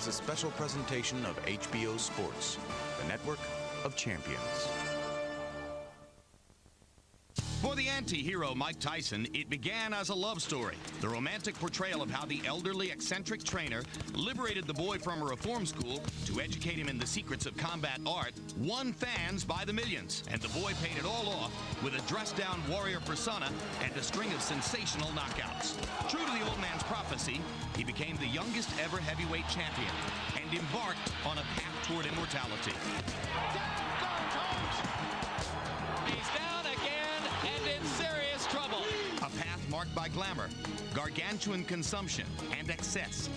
is a special presentation of HBO Sports, the network of champions. For the anti-hero Mike Tyson, it began as a love story. The romantic portrayal of how the elderly, eccentric trainer liberated the boy from a reform school to educate him in the secrets of combat art won fans by the millions. And the boy paid it all off with a dressed-down warrior persona and a string of sensational knockouts. True to the old man's prophecy, he became the youngest ever heavyweight champion and embarked on a path toward immortality. He's down again and in serious trouble. A path marked by glamour, gargantuan consumption, and excess.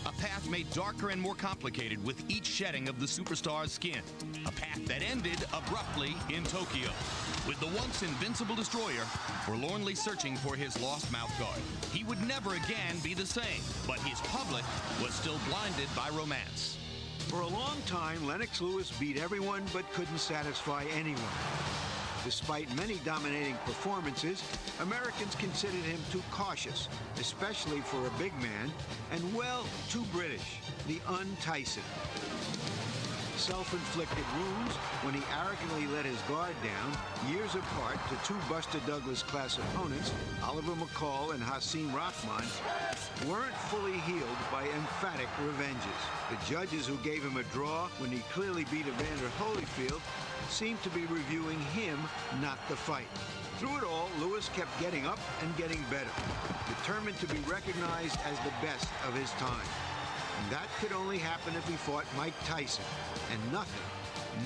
A path made darker and more complicated with each shedding of the superstar's skin. A path that ended abruptly in Tokyo, with the once invincible destroyer forlornly searching for his lost mouthguard. He would never again be the same, but his public was still blinded by romance. For a long time, Lennox Lewis beat everyone but couldn't satisfy anyone. Despite many dominating performances, Americans considered him too cautious, especially for a big man, and, well, too British, the un-Tyson. Self-inflicted wounds when he arrogantly let his guard down, years apart to two Buster Douglas-class opponents, Oliver McCall and Hasim Rahman, weren't fully healed by emphatic revenges. The judges who gave him a draw when he clearly beat Evander Holyfield seemed to be reviewing him, not the fight. Through it all, Lewis kept getting up and getting better, determined to be recognized as the best of his time. And that could only happen if he fought Mike Tyson, and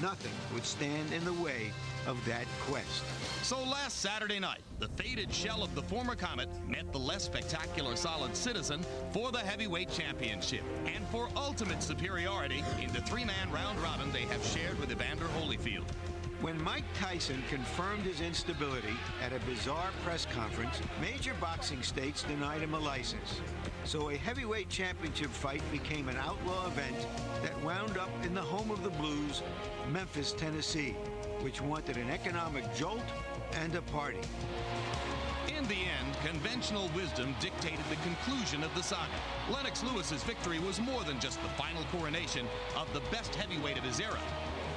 nothing would stand in the way of that quest. So last Saturday night, the faded shell of the former Comet met the less spectacular Solid Citizen for the heavyweight championship and for ultimate superiority in the three-man round robin they have shared with Evander Holyfield. When Mike Tyson confirmed his instability at a bizarre press conference, major boxing states denied him a license. So a heavyweight championship fight became an outlaw event that wound up in the home of the Blues, Memphis, Tennessee, which wanted an economic jolt and a party. In the end, conventional wisdom dictated the conclusion of the saga. Lennox Lewis's victory was more than just the final coronation of the best heavyweight of his era.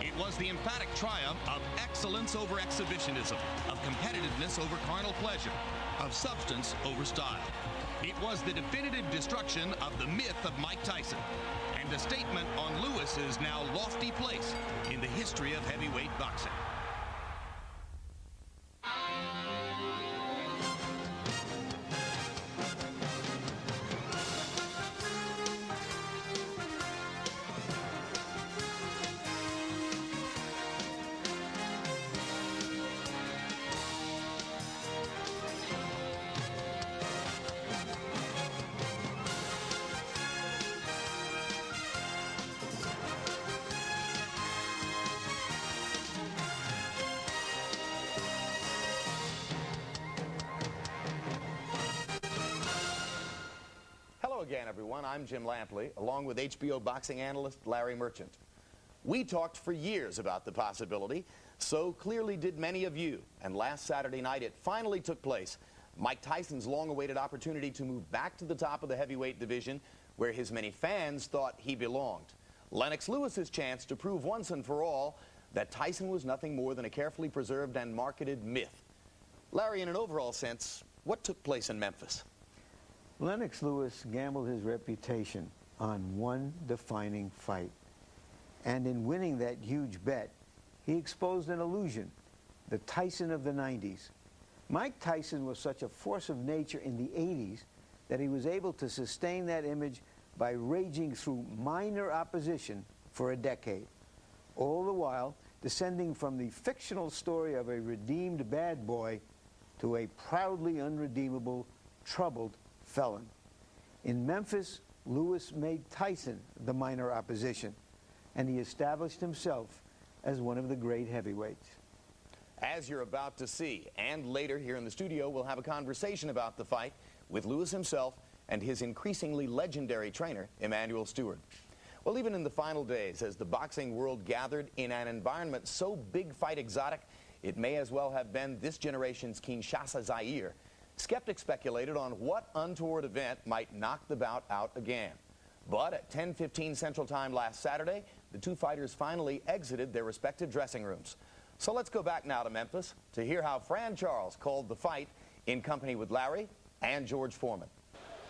It was the emphatic triumph of excellence over exhibitionism, of competitiveness over carnal pleasure, of substance over style. It was the definitive destruction of the myth of Mike Tyson, and a statement on Lewis's now lofty place in the history of heavyweight boxing. Hello again, everyone. I'm Jim Lampley, along with HBO boxing analyst Larry Merchant. We talked for years about the possibility, so clearly did many of you. And last Saturday night, it finally took place. Mike Tyson's long-awaited opportunity to move back to the top of the heavyweight division, where his many fans thought he belonged. Lennox Lewis's chance to prove once and for all that Tyson was nothing more than a carefully preserved and marketed myth. Larry, in an overall sense, what took place in Memphis? Lennox Lewis gambled his reputation on one defining fight. And in winning that huge bet, he exposed an illusion, the Tyson of the 90s. Mike Tyson was such a force of nature in the 80s that he was able to sustain that image by raging through minor opposition for a decade, all the while descending from the fictional story of a redeemed bad boy to a proudly unredeemable, troubled felon. In Memphis, Lewis made Tyson the minor opposition, and he established himself as one of the great heavyweights. As you're about to see, and later here in the studio, we'll have a conversation about the fight with Lewis himself and his increasingly legendary trainer, Emanuel Stewart. Well, even in the final days, as the boxing world gathered in an environment so big fight exotic, it may as well have been this generation's Kinshasa, Zaire. Skeptics speculated on what untoward event might knock the bout out again. But at 10:15 Central Time last Saturday, the two fighters finally exited their respective dressing rooms. So let's go back now to Memphis to hear how Fran Charles called the fight in company with Larry and George Foreman.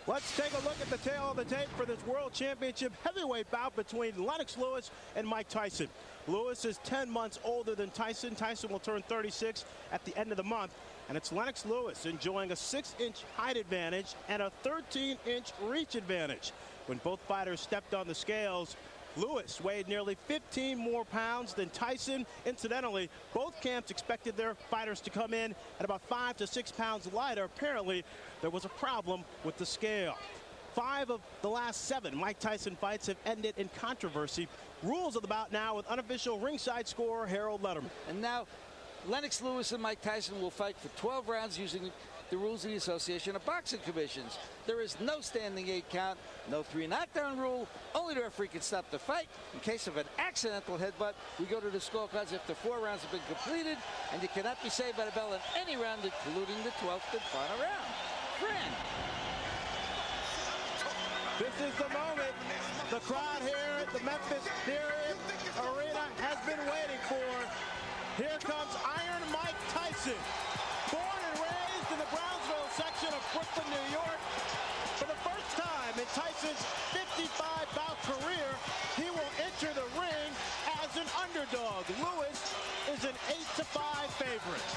Let's take a look at the tail of the tape for this World Championship heavyweight bout between Lennox Lewis and Mike Tyson. Lewis is 10 months older than Tyson. Tyson will turn 36 at the end of the month. And it's Lennox Lewis enjoying a 6-inch height advantage and a 13-inch reach advantage. When both fighters stepped on the scales, Lewis weighed nearly 15 more pounds than Tyson. Incidentally, both camps expected their fighters to come in at about 5 to 6 pounds lighter. Apparently, there was a problem with the scale. 5 of the last 7 Mike Tyson fights have ended in controversy. Rules of the bout now with unofficial ringside scorer Harold Letterman. And now Lennox Lewis and Mike Tyson will fight for 12 rounds using the rules of the Association of Boxing Commissions. There is no standing 8 count, no 3 knockdown rule. Only the referee can stop the fight. In case of an accidental headbutt, we go to the scorecards after 4 rounds have been completed, and you cannot be saved by the bell in any round, including the 12th and final round. Fran. This is the moment the crowd here at the Memphis Arena has been waiting for. Here comes Iron Mike Tyson, born and raised in the Brownsville section of Brooklyn, New York. For the first time in Tyson's 55-bout career, he will enter the ring as an underdog. Lewis is an 8-5 favorite.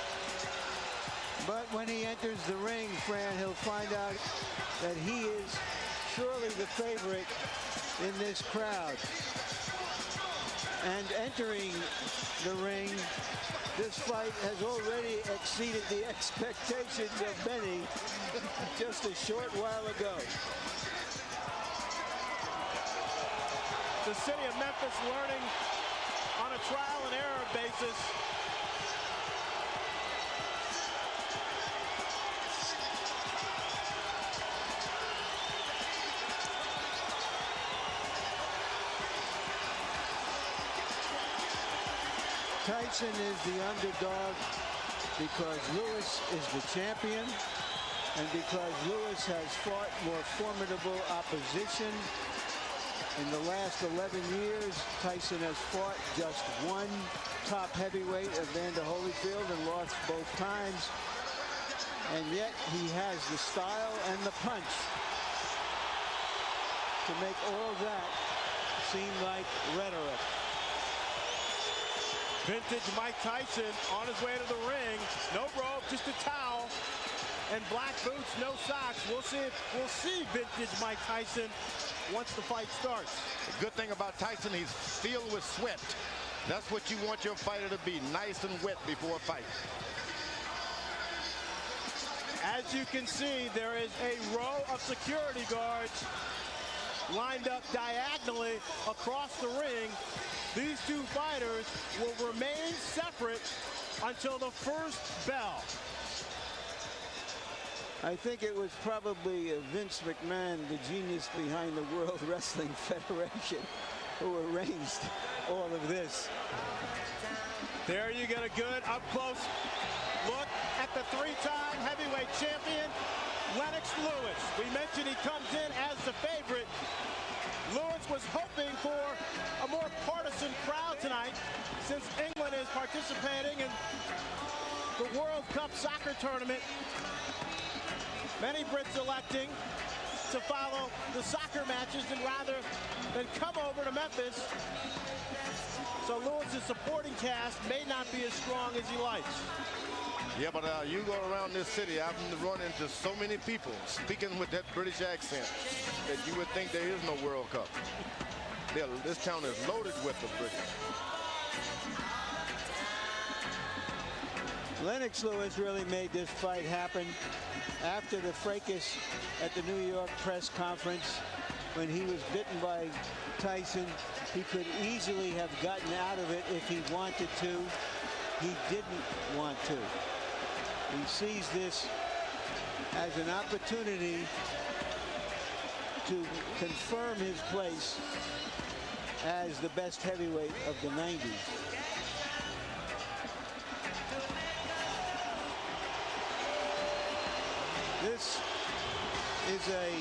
But when he enters the ring, Fran, he'll find out that he is surely the favorite in this crowd. And entering the ring, this fight has already exceeded the expectations of many just a short while ago. The city of Memphis learning on a trial and error basis. Tyson is the underdog because Lewis is the champion and because Lewis has fought more formidable opposition. In the last 11 years, Tyson has fought just one top heavyweight, Evander Holyfield, and lost both times. And yet he has the style and the punch to make all that seem like rhetoric. Vintage Mike Tyson on his way to the ring. No rope, just a towel. And black boots, no socks. We'll see vintage Mike Tyson once the fight starts. The good thing about Tyson, he's filled with sweat. That's what you want your fighter to be, nice and wet before a fight. As you can see, there is a row of security guards lined up diagonally across the ring. These two fighters will remain separate until the first bell. I think it was probably Vince McMahon, the genius behind the World Wrestling Federation, who arranged all of this. There you get a good up-close look at the 3-time heavyweight champion, Lennox Lewis. We mentioned he comes in as the favorite. Lewis was hoping for a more partisan crowd tonight since England is participating in the World Cup soccer tournament. Many Brits electing to follow the soccer matches rather than come over to Memphis. So Lewis's supporting cast may not be as strong as he likes. Yeah, but you go around this city, I've run into so many people speaking with that British accent that you would think there is no World Cup. This town is loaded with the British. Lennox Lewis really made this fight happen after the fracas at the New York press conference when he was bitten by Tyson. He could easily have gotten out of it if he wanted to. He didn't want to. He sees this as an opportunity to confirm his place as the best heavyweight of the 90s. This is a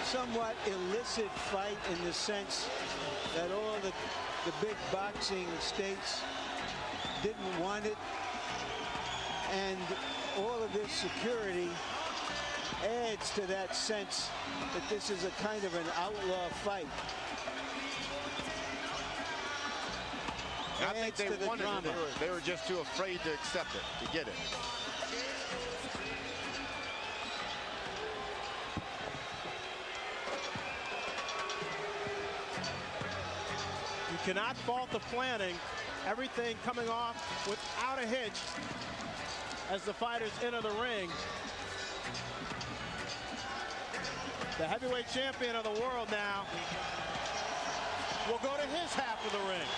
somewhat illicit fight in the sense that all the big boxing states didn't want it, and all of this security adds to that sense that this is a kind of an outlaw fight. I think they wanted it. They were just too afraid to accept it, to get it. You cannot fault the planning. Everything coming off without a hitch as the fighters enter the ring. The heavyweight champion of the world now will go to his half of the ring.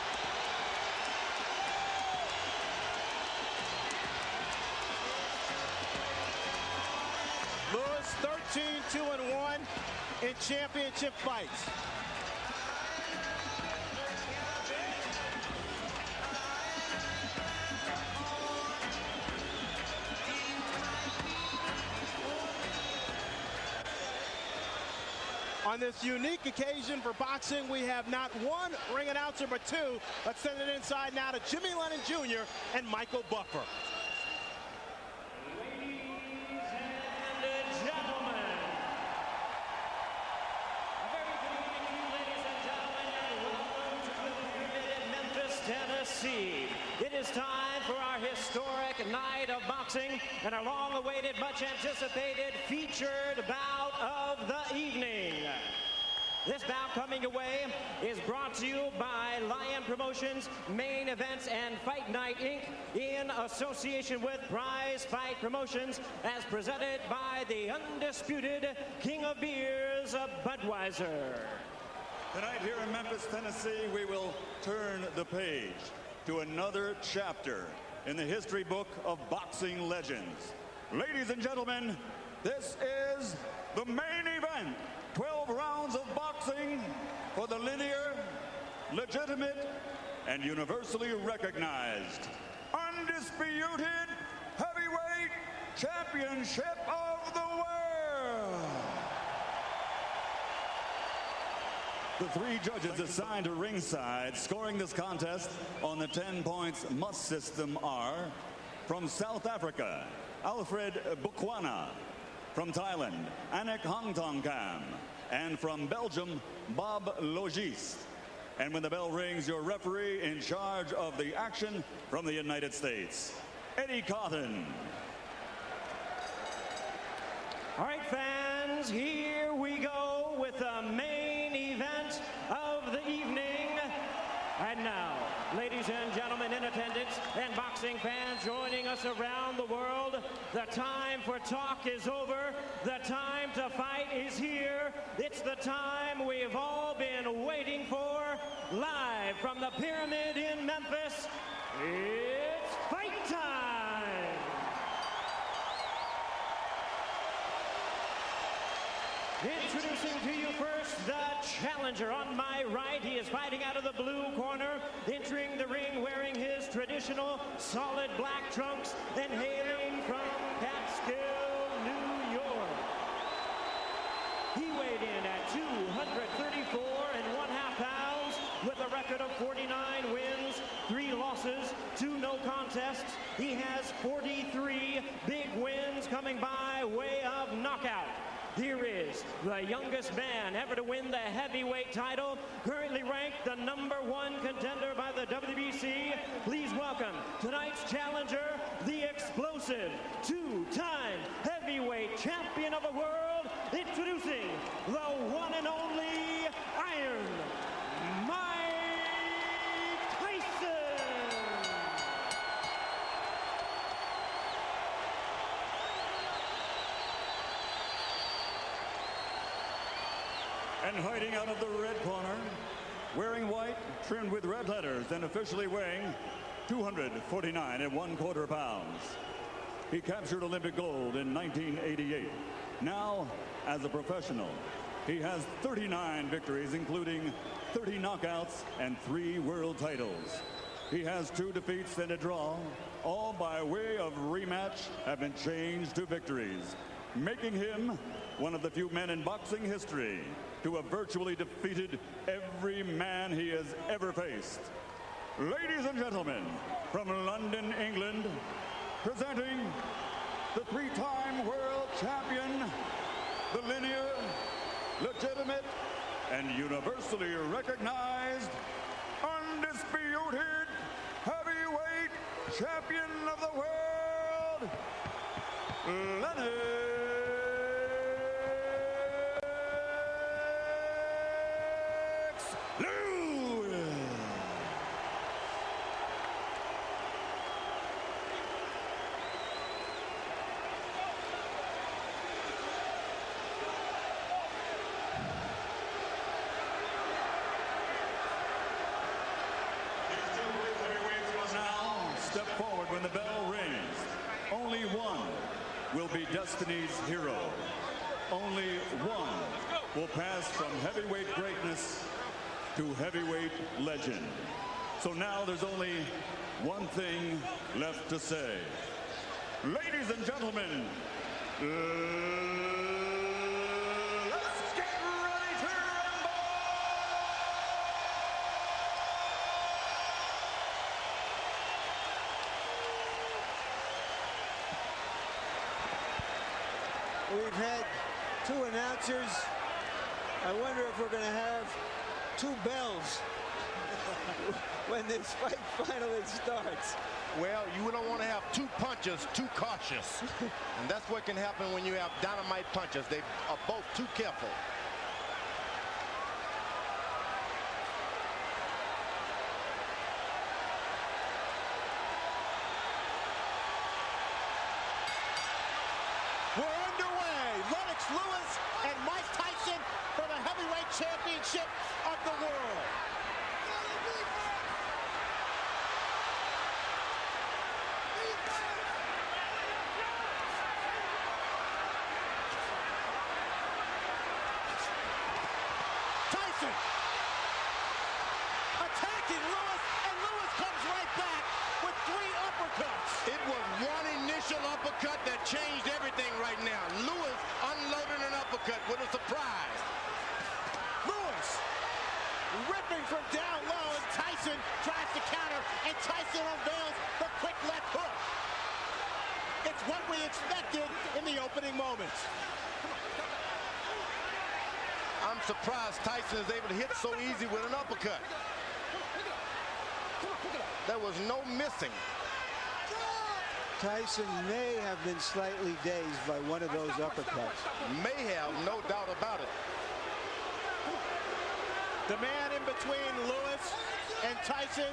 Lewis 13-2-1 in championship fights. On this unique occasion for boxing, we have not one ring announcer but two. Let's send it inside now to Jimmy Lennon Jr. and Michael Buffer. Tennessee. It is time for our historic night of boxing and our long-awaited, much-anticipated featured bout of the evening. This bout coming away is brought to you by Lion Promotions, Main Events, and Fight Night, Inc. in association with Prize Fight Promotions, as presented by the undisputed King of Beers, Budweiser. Tonight here in Memphis, Tennessee, we will turn the page to another chapter in the history book of boxing legends. Ladies and gentlemen, this is the main event. 12 rounds of boxing for the linear, legitimate, and universally recognized, undisputed heavyweight championship of the world. The three judges assigned to ringside scoring this contest on the 10 points must system are: from South Africa, Alfred Bukwana; from Thailand, Anik Hongtongkam; and from Belgium, Bob Logis. And when the bell rings, your referee in charge of the action from the United States, Eddie Cawthon. All right, fans, here we go with the main event of the evening. And now, ladies and gentlemen in attendance and boxing fans joining us around the world, the time for talk is over. The time to fight is here. It's the time we've all been waiting for. Live from the Pyramid in Memphis, it's fight time! Introducing to you first the challenger on my right. He is fighting out of the blue corner, entering the ring wearing his traditional solid black trunks and hailing from Catskill, New York. He weighed in at 234 1/2 pounds with a record of 49 wins, 3 losses, 2 no contests. He has 43 big wins coming by way of knockout. Here is the youngest man ever to win the heavyweight title, currently ranked the #1 contender by the WBC. Please welcome tonight's challenger, the explosive 2-time heavyweight champion of the world, introducing the one and only Iron Mike Tyson. And hiding out of the red corner, wearing white, trimmed with red letters, and officially weighing 249 1/4 pounds. He captured Olympic gold in 1988. Now, as a professional, he has 39 victories, including 30 knockouts and 3 world titles. He has 2 defeats and a draw. All by way of rematch have been changed to victories. making him one of the few men in boxing history to have virtually defeated every man he has ever faced. Ladies and gentlemen, from London, England, presenting the three-time world champion, the linear, legitimate, and universally recognized, undisputed heavyweight champion of the world, Lennox Lewis. Step forward when the bell rings. Only one will be Destiny's hero. Only one will pass from heavyweight greatness to heavyweight legend. So now there's only one thing left to say. Ladies and gentlemen, let's get ready to rumble! We've had two announcers. I wonder if we're going to have two bells when this fight finally starts. Well, you don't want to have two punches too cautious. And that's what can happen when you have dynamite punches. They are both too careful. We're underway. Lennox Lewis and Mike Tyson for the heavyweight championship of the world. Tyson attacking Lewis, and Lewis comes right back with 3 uppercuts. It was one initial uppercut that changed everything right now. Lewis unloaded an uppercut with a surprise. Lewis ripping from down low, and Tyson tries to counter, and Tyson unveils the quick left hook. It's what we expected in the opening moments. I'm surprised Tyson is able to hit so easy with an uppercut. There was no missing. Tyson may have been slightly dazed by one of those uppercuts. May have, no doubt about it. The man in between Lewis and Tyson,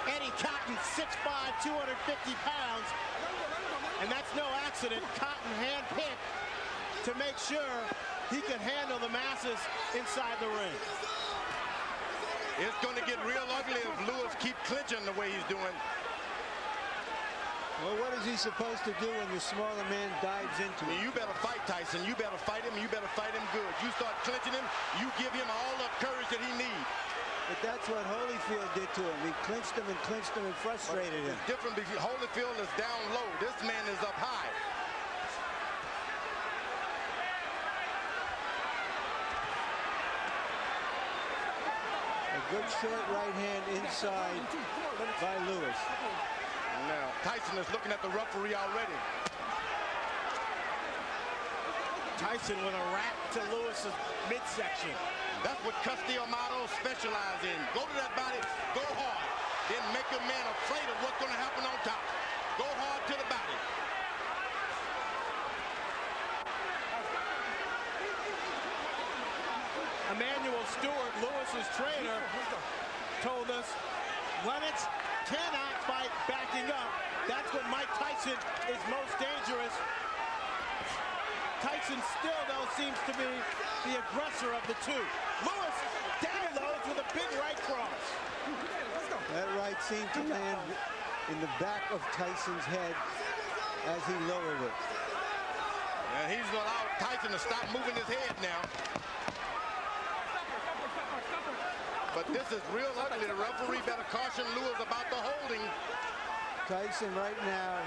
Eddie Cotton, 6'5", 250 pounds. And that's no accident. Cotton handpicked to make sure he can handle the masses inside the ring. It's going to get real ugly if Lewis keeps clinching the way he's doing. Well, what is he supposed to do when the smaller man dives into him? You better fight Tyson. You better fight him. You better fight him good. You start clinching him, you give him all the courage that he needs. But that's what Holyfield did to him. He clinched him and frustrated him. It's different because Holyfield is down low. This man is up high. A good short right hand inside by Lewis. Now, Tyson is looking at the referee already. Tyson with a wrap to Lewis's midsection. That's what Custio Amato specializes in. Go to that body, go hard. Then make a man afraid of what's going to happen on top. Go hard to the body. Emmanuel Stewart, Lewis's trainer, told us Lennox cannot fight backing up. That's when Mike Tyson is most dangerous. Tyson still, though, seems to be the aggressor of the two. Lewis downloads with a big right cross. That right seemed to land in the back of Tyson's head as he lowered it. And he's allowed Tyson to stop moving his head now. But this is real ugly. The referee better caution Lewis about the holding. Tyson right now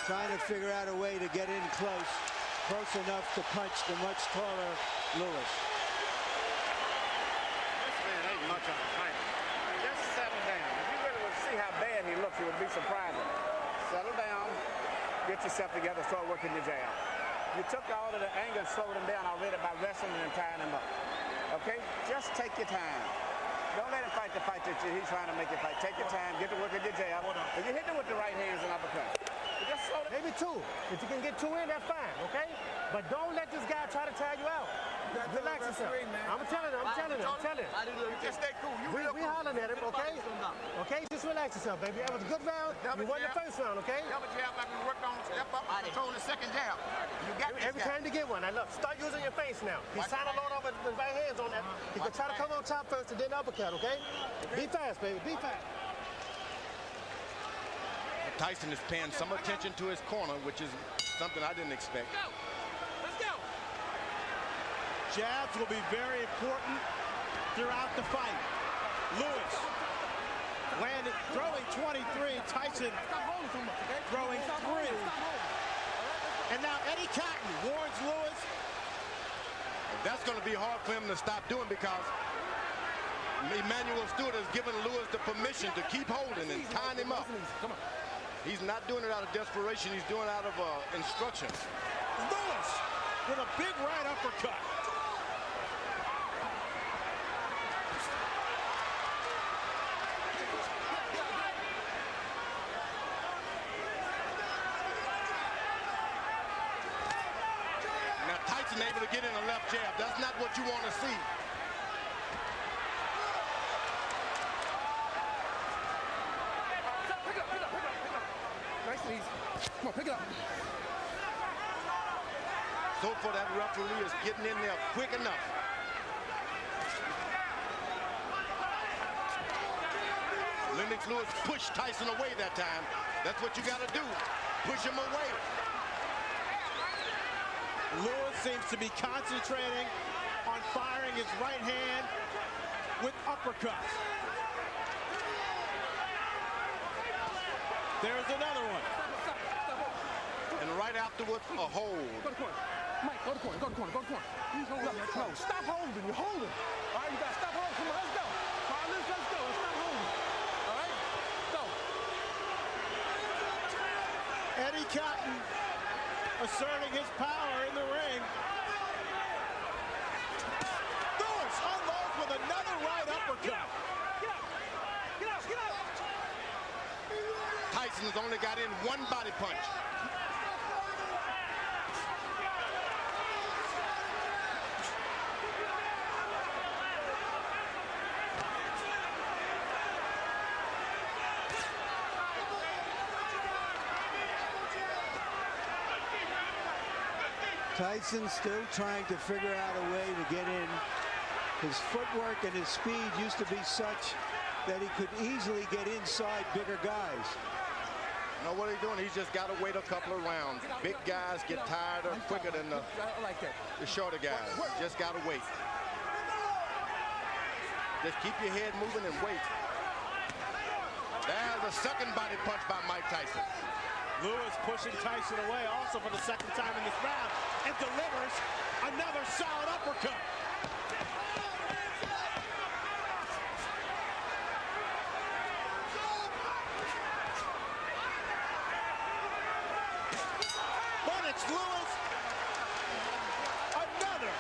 trying to figure out a way to get in close close enough to punch the much taller Lewis. This man ain't much of a fighter. Just settle down. If you really would see how bad he looks, it would be surprising. Settle down, get yourself together, start working your jab. You took all of the anger and slowed him down already by wrestling and tying him up. Okay? Just take your time. Don't let him fight the fight that he's trying to make you fight. Take your time, get to work at your jab. If you hit him with the right hands and uppercut, just slow down. Maybe two. If you can get two in, that's fine, okay? But don't let this guy try to tire you out. Relax yourself. I'm telling him. Just stay cool. We hollering at him, okay? Okay, just relax yourself, baby. That was a good round. You won the first round, okay? Double jab like we worked on, step up, control the second jab. You got this Every time you get one, I love. Start using your face now. He's trying to load up with his right hands on that. He can try to come on top first and then uppercut, okay? Be fast, baby. Be fast. Tyson is paying some attention to his corner, which is something I didn't expect. Let's go. Jabs will be very important throughout the fight. Lewis landed, throwing 23. Tyson throwing 3. And now Eddie Cotton warns Lewis. That's going to be hard for him to stop doing because Emmanuel Stewart has given Lewis the permission to keep holding and tying him up. He's not doing it out of desperation. He's doing it out of instruction. Lewis with a big right uppercut. Now Tyson able to get in a left jab. That's not what you want to see. Come on, pick it up. So far, that referee is getting in there quick enough. Lennox Lewis pushed Tyson away that time. That's what you got to do. Push him away. Lewis seems to be concentrating on firing his right hand with uppercuts. There's another one. And right afterwards, a hold. Go to corner. Mike, go to corner. Go to corner. Go to corner. No, stop holding. You're holding. All right, you got to stop holding. Come on, let's go. Carlos, let's go. Let's stop holding. All right, go. Eddie Cotton asserting his power in the ring. Lewis unloads with another right uppercut. Get out. Tyson's only got in one body punch. Tyson still trying to figure out a way to get in. His footwork and his speed used to be such that he could easily get inside bigger guys. You know what he's doing? He's just got to wait a couple of rounds. Big guys get tired quicker than the shorter guys. Just got to wait. Just keep your head moving and wait. There's a second body punch by Mike Tyson. Lewis pushing Tyson away also for the second time in this round and delivers another solid uppercut. Lennox Lewis, another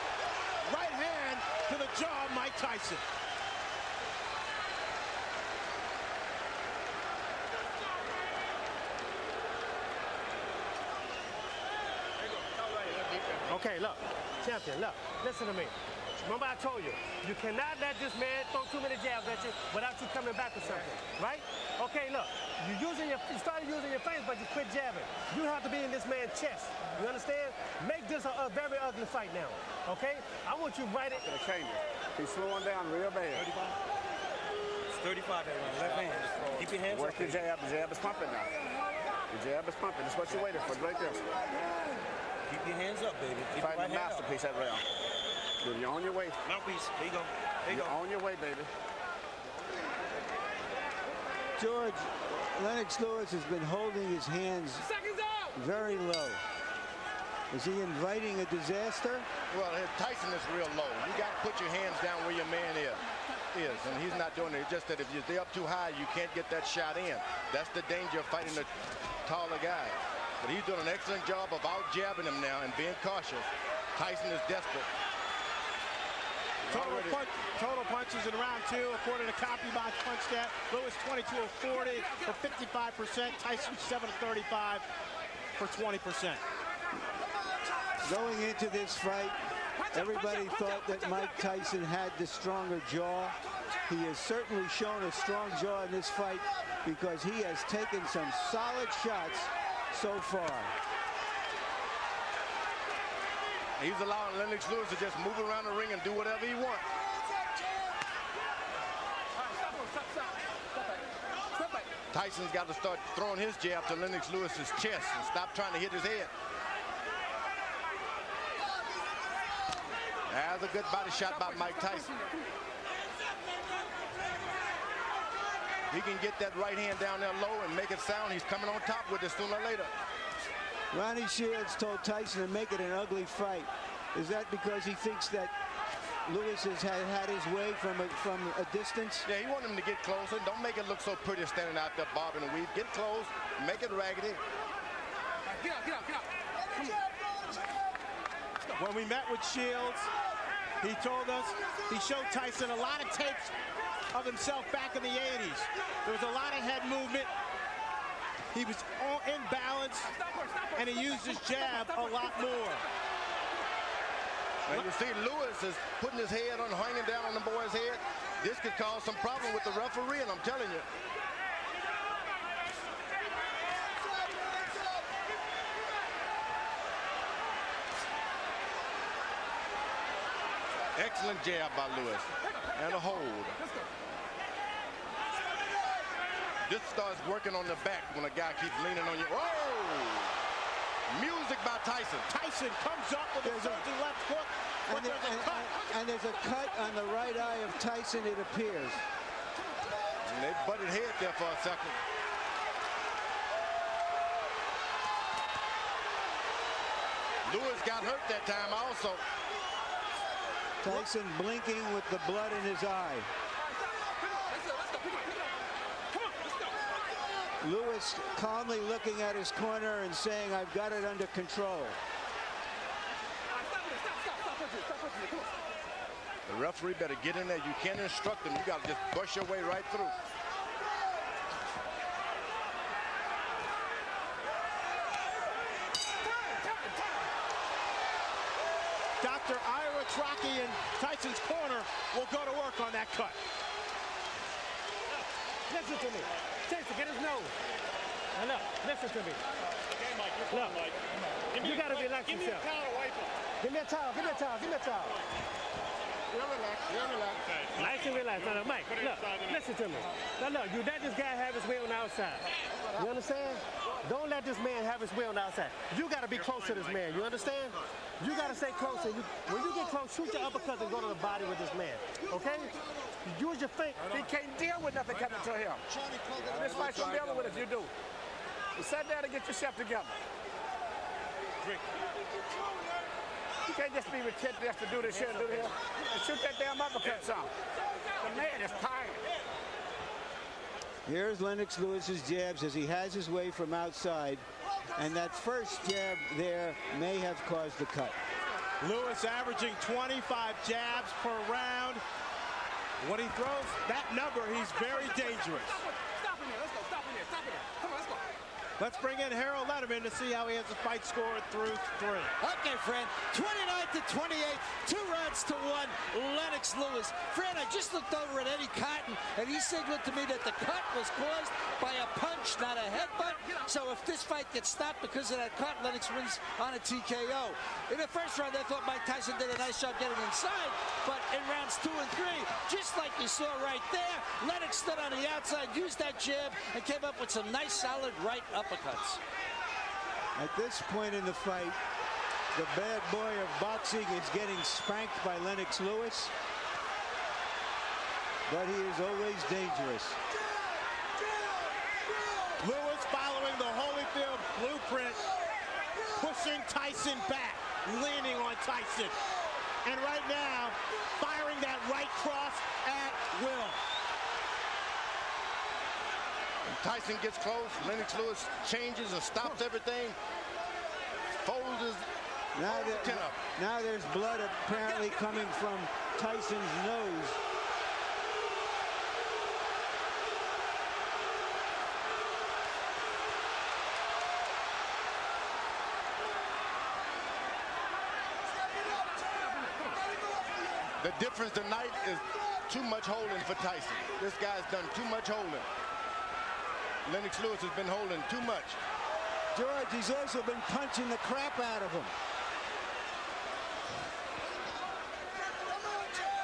right hand to the jaw of Mike Tyson. Okay, look, champion, look, listen to me. Remember I told you, you cannot let this man throw too many jabs at you without you coming back with something, right? Okay, look, you started using your face, but you quit jabbing. You have to be in this man's chest. You understand? Make this a very ugly fight now, okay? I want you right in the chamber. He's slowing down real bad. 35. It's 35 that round. Left hand. Keep your hands up. Work your jab. The jab is pumping now. The jab is pumping. That's what you're waiting for. Right there. Keep your hands up, baby. Keep fighting the masterpiece that round. You're on your way. Mouthpiece. There you go. There you go. On your way, baby. George, Lennox Lewis has been holding his hands very low. Is he inviting a disaster? Well, Tyson is real low. You got to put your hands down where your man is, and he's not doing it. It's just that if you're up too high, you can't get that shot in. That's the danger of fighting a taller guy. But he's doing an excellent job of out-jabbing him now and being cautious. Tyson is desperate. Total punches in round 2, according to CompuBox punch stat. Lewis 22 of 40 for 55%. Tyson 7 of 35 for 20%. Going into this fight, everybody thought that Mike Tyson had the stronger jaw. He has certainly shown a strong jaw in this fight because he has taken some solid shots so far. He's allowing Lennox Lewis to just move around the ring and do whatever he wants. Tyson's got to start throwing his jab to Lennox Lewis's chest and stop trying to hit his head. That's a good body shot by Mike Tyson. He can get that right hand down there low and make it sound. He's coming on top with it sooner or later. Ronnie Shields told Tyson to make it an ugly fight. Is that because he thinks that Lewis has had his way from a distance? Yeah, he wanted him to get closer. Don't make it look so pretty standing out there bobbing and weave. Get close, make it raggedy. Get out. When we met with Shields, he told us he showed Tyson a lot of tapes of himself back in the 80s. There was a lot of head movement. He was all in balance, and he used his jab a lot more. And you see Lewis is putting his head on, hanging down on the boy's head. This could cause some problem with the referee, and I'm telling you. Excellent jab by Lewis. And a hold. This starts working on the back when a guy keeps leaning on you. Whoa! Music by Tyson. Tyson comes up with a surging left hook. And there's a cut on the right eye of Tyson, it appears. And they butted head there for a second. Lewis got hurt that time also. Tyson blinking with the blood in his eye. Lewis calmly looking at his corner and saying, I've got it under control. The referee better get in there. You can't instruct him. You got to just push your way right through. Dr. Ira Trocchi in Tyson's corner will go to work on that cut. Listen to me. Tyson, get his nose. Now look, listen to me. Okay, Mike, you're look, Mike. You got to relax Give yourself. me a towel to wipe him. Give me a towel, give me a towel, give me a towel. You're relaxed. Okay. Nice and relaxed. Now, look, Mike, look, listen to me. Now, look, you let this guy have his way on the outside. You understand? Don't let this man have his way on the outside. You got to be close to this man. You understand? You got to stay close. When you get close, shoot your uppercuts and go to the body with this man. Okay? Use your feet. He can't deal with nothing coming to him. This fight's gonna be over with if you do. You sit down and get yourself together. You can't just be retentive just to do this here and do this here. And shoot that damn uppercut some. The man is tired. Here's Lennox Lewis's jabs as he has his way from outside. And that first jab there may have caused the cut. Lewis averaging 25 jabs per round. When he throws that number, he's very dangerous. Stop in there. Let's go. Stop in there. Come on, let's go. Let's bring in Harold Letterman to see how he has the fight scored through 3. Okay, Fran, 29-28, 2 rounds to 1, Lennox Lewis. Fran, I just looked over at Eddie Cotton, and he signaled to me that the cut was caused by a punch, not a headbutt. So if this fight gets stopped because of that cut, Lennox wins on a TKO. In the first round, I thought Mike Tyson did a nice job getting inside, but in rounds 2 and 3, just like you saw right there, Lennox stood on the outside, used that jab, and came up with some nice, solid right uppercuts. At this point in the fight, the bad boy of boxing is getting spanked by Lennox Lewis, but he is always dangerous. Lewis following the Holyfield blueprint pushing Tyson back, leaning on Tyson. And right now, firing that right cross at will. When Tyson gets close, Lennox Lewis changes and stops everything. Folds his chin up. Now there's blood apparently coming from Tyson's nose. The difference tonight is too much holding for Tyson. This guy's done too much holding. Lennox Lewis has been holding too much. George, he's also been punching the crap out of him.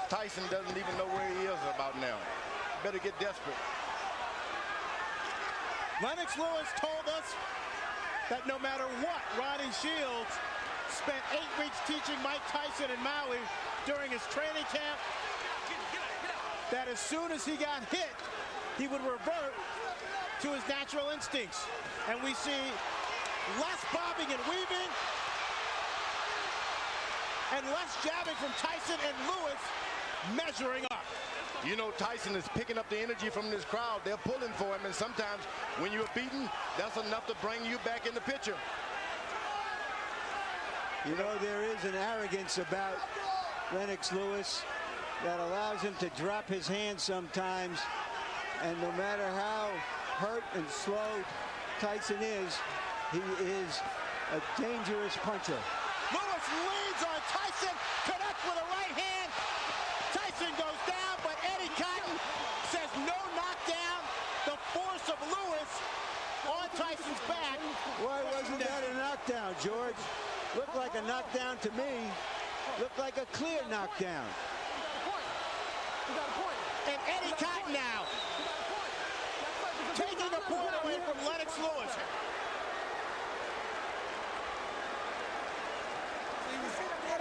Tyson doesn't even know where he is about now. Better get desperate. Lennox Lewis told us that no matter what, Ronnie Shields spent 8 weeks teaching Mike Tyson in Maui during his training camp, that as soon as he got hit, he would revert to his natural instincts. And we see less bobbing and weaving and less jabbing from Tyson, and Lewis measuring up. You know, Tyson is picking up the energy from this crowd. They're pulling for him, and sometimes when you're beaten, that's enough to bring you back in the picture. You know, there is an arrogance about Lennox Lewis that allows him to drop his hands sometimes, and no matter how hurt and slow Tyson is, he is a dangerous puncher. Lewis leads on Tyson, connects with a right hand. Tyson goes down, but Eddie Cotton says no knockdown. The force of Lewis on Tyson's back. Why wasn't that a knockdown, George? Looked like a knockdown to me. Looked like a clear knockdown. And Eddie Cotton now taking the point away from Lennox Lewis.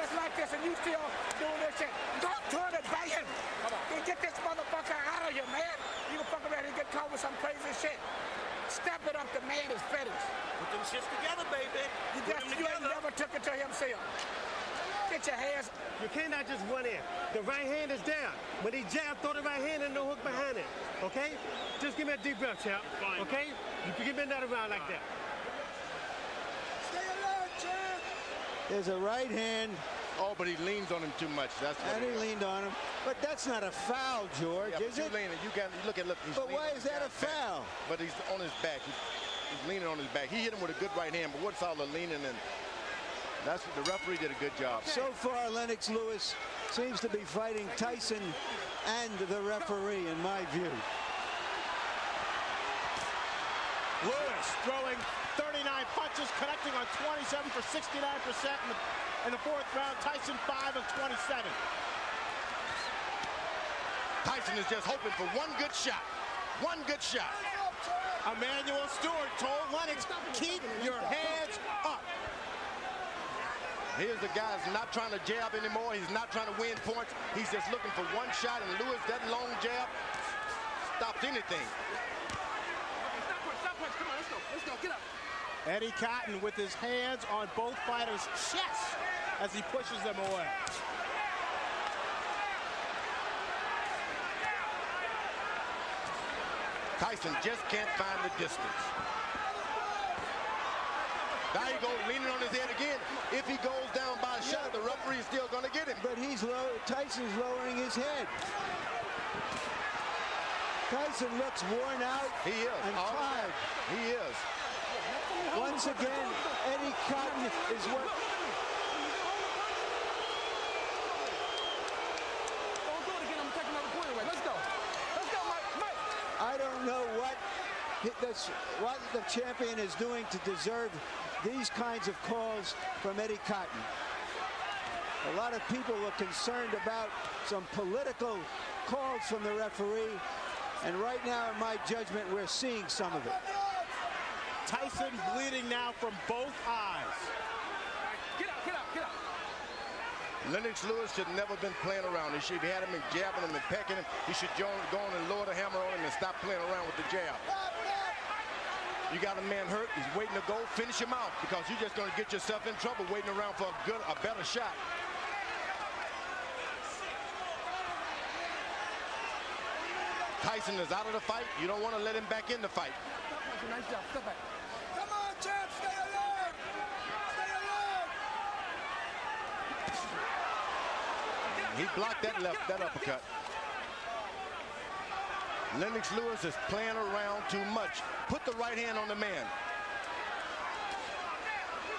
It's like this, and you still doing this shit. Don't turn it back in. Get this motherfucker out of here, man. You can fuck around and get caught with some crazy shit. Step it up, the man is finished. Put them shits together, baby. You ain't never took it to himself. Get your hands. You cannot just run in. The right hand is down. When he jab, throw the right hand and no hook behind it. Okay? Just give me a deep breath, champ. Okay? You can give me another round like that. Stay alert, champ. There's a right hand. Oh, but he leans on him too much. That's what and he leaned on him. But that's not a foul, George, yeah, is it? Leaning. You can look. He's but why is that a foul? Back. But he's on his back. He's leaning on his back. He hit him with a good right hand, but what's all the leaning and that's what the referee did a good job. So far, Lennox Lewis seems to be fighting Tyson and the referee, in my view. Lewis throwing 39 punches, connecting on 27 for 69% in the fourth round. Tyson 5 of 27. Tyson is just hoping for one good shot. One good shot. Emmanuel Stewart told Lennox, keep your hands up. Here's the guy who's not trying to jab anymore. He's not trying to win points. He's just looking for one shot, and Lewis, that long jab stops anything. Stop punch. Come on, let's go. Get up. Eddie Cotton with his hands on both fighters' chests as he pushes them away. Tyson just can't find the distance. Now he goes leaning on his head again. If he goes down by a shot, the referee is still going to get him. But Tyson's lowering his head. Tyson looks worn out and tired. He is. Once again, Eddie Cotton is what... Don't do it again. I'm taking another point away. Let's go. Let's go, Mike. I don't know what the champion is doing to deserve these kinds of calls from Eddie Cotton. A lot of people were concerned about some political calls from the referee, and right now, in my judgment, we're seeing some of it. Tyson bleeding now from both eyes. Get up. Lennox Lewis should never been playing around. He should have had him and jabbing him and pecking him. He should go on and lower the hammer on him and stop playing around with the jab. You got a man hurt. He's waiting to go. Finish him out because you're just going to get yourself in trouble waiting around for a better shot. Tyson is out of the fight. You don't want to let him back in the fight. Nice job. Step back. Come on, champ. Stay alert. Stay alert. He blocked that uppercut. Lennox Lewis is playing around too much. Put the right hand on the man.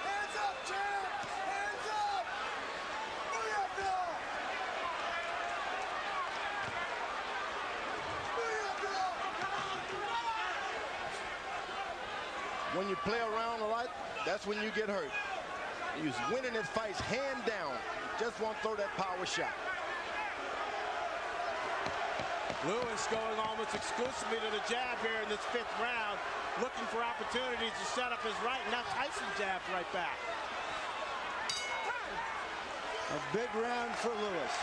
Hands up, champ. Hands up. Booyah, When you play around a lot, that's when you get hurt. He's winning his fights hand down. Just won't throw that power shot. Lewis going almost exclusively to the jab here in this 5th round, looking for opportunities to set up his right. Now Tyson jabs right back. A big round for Lewis.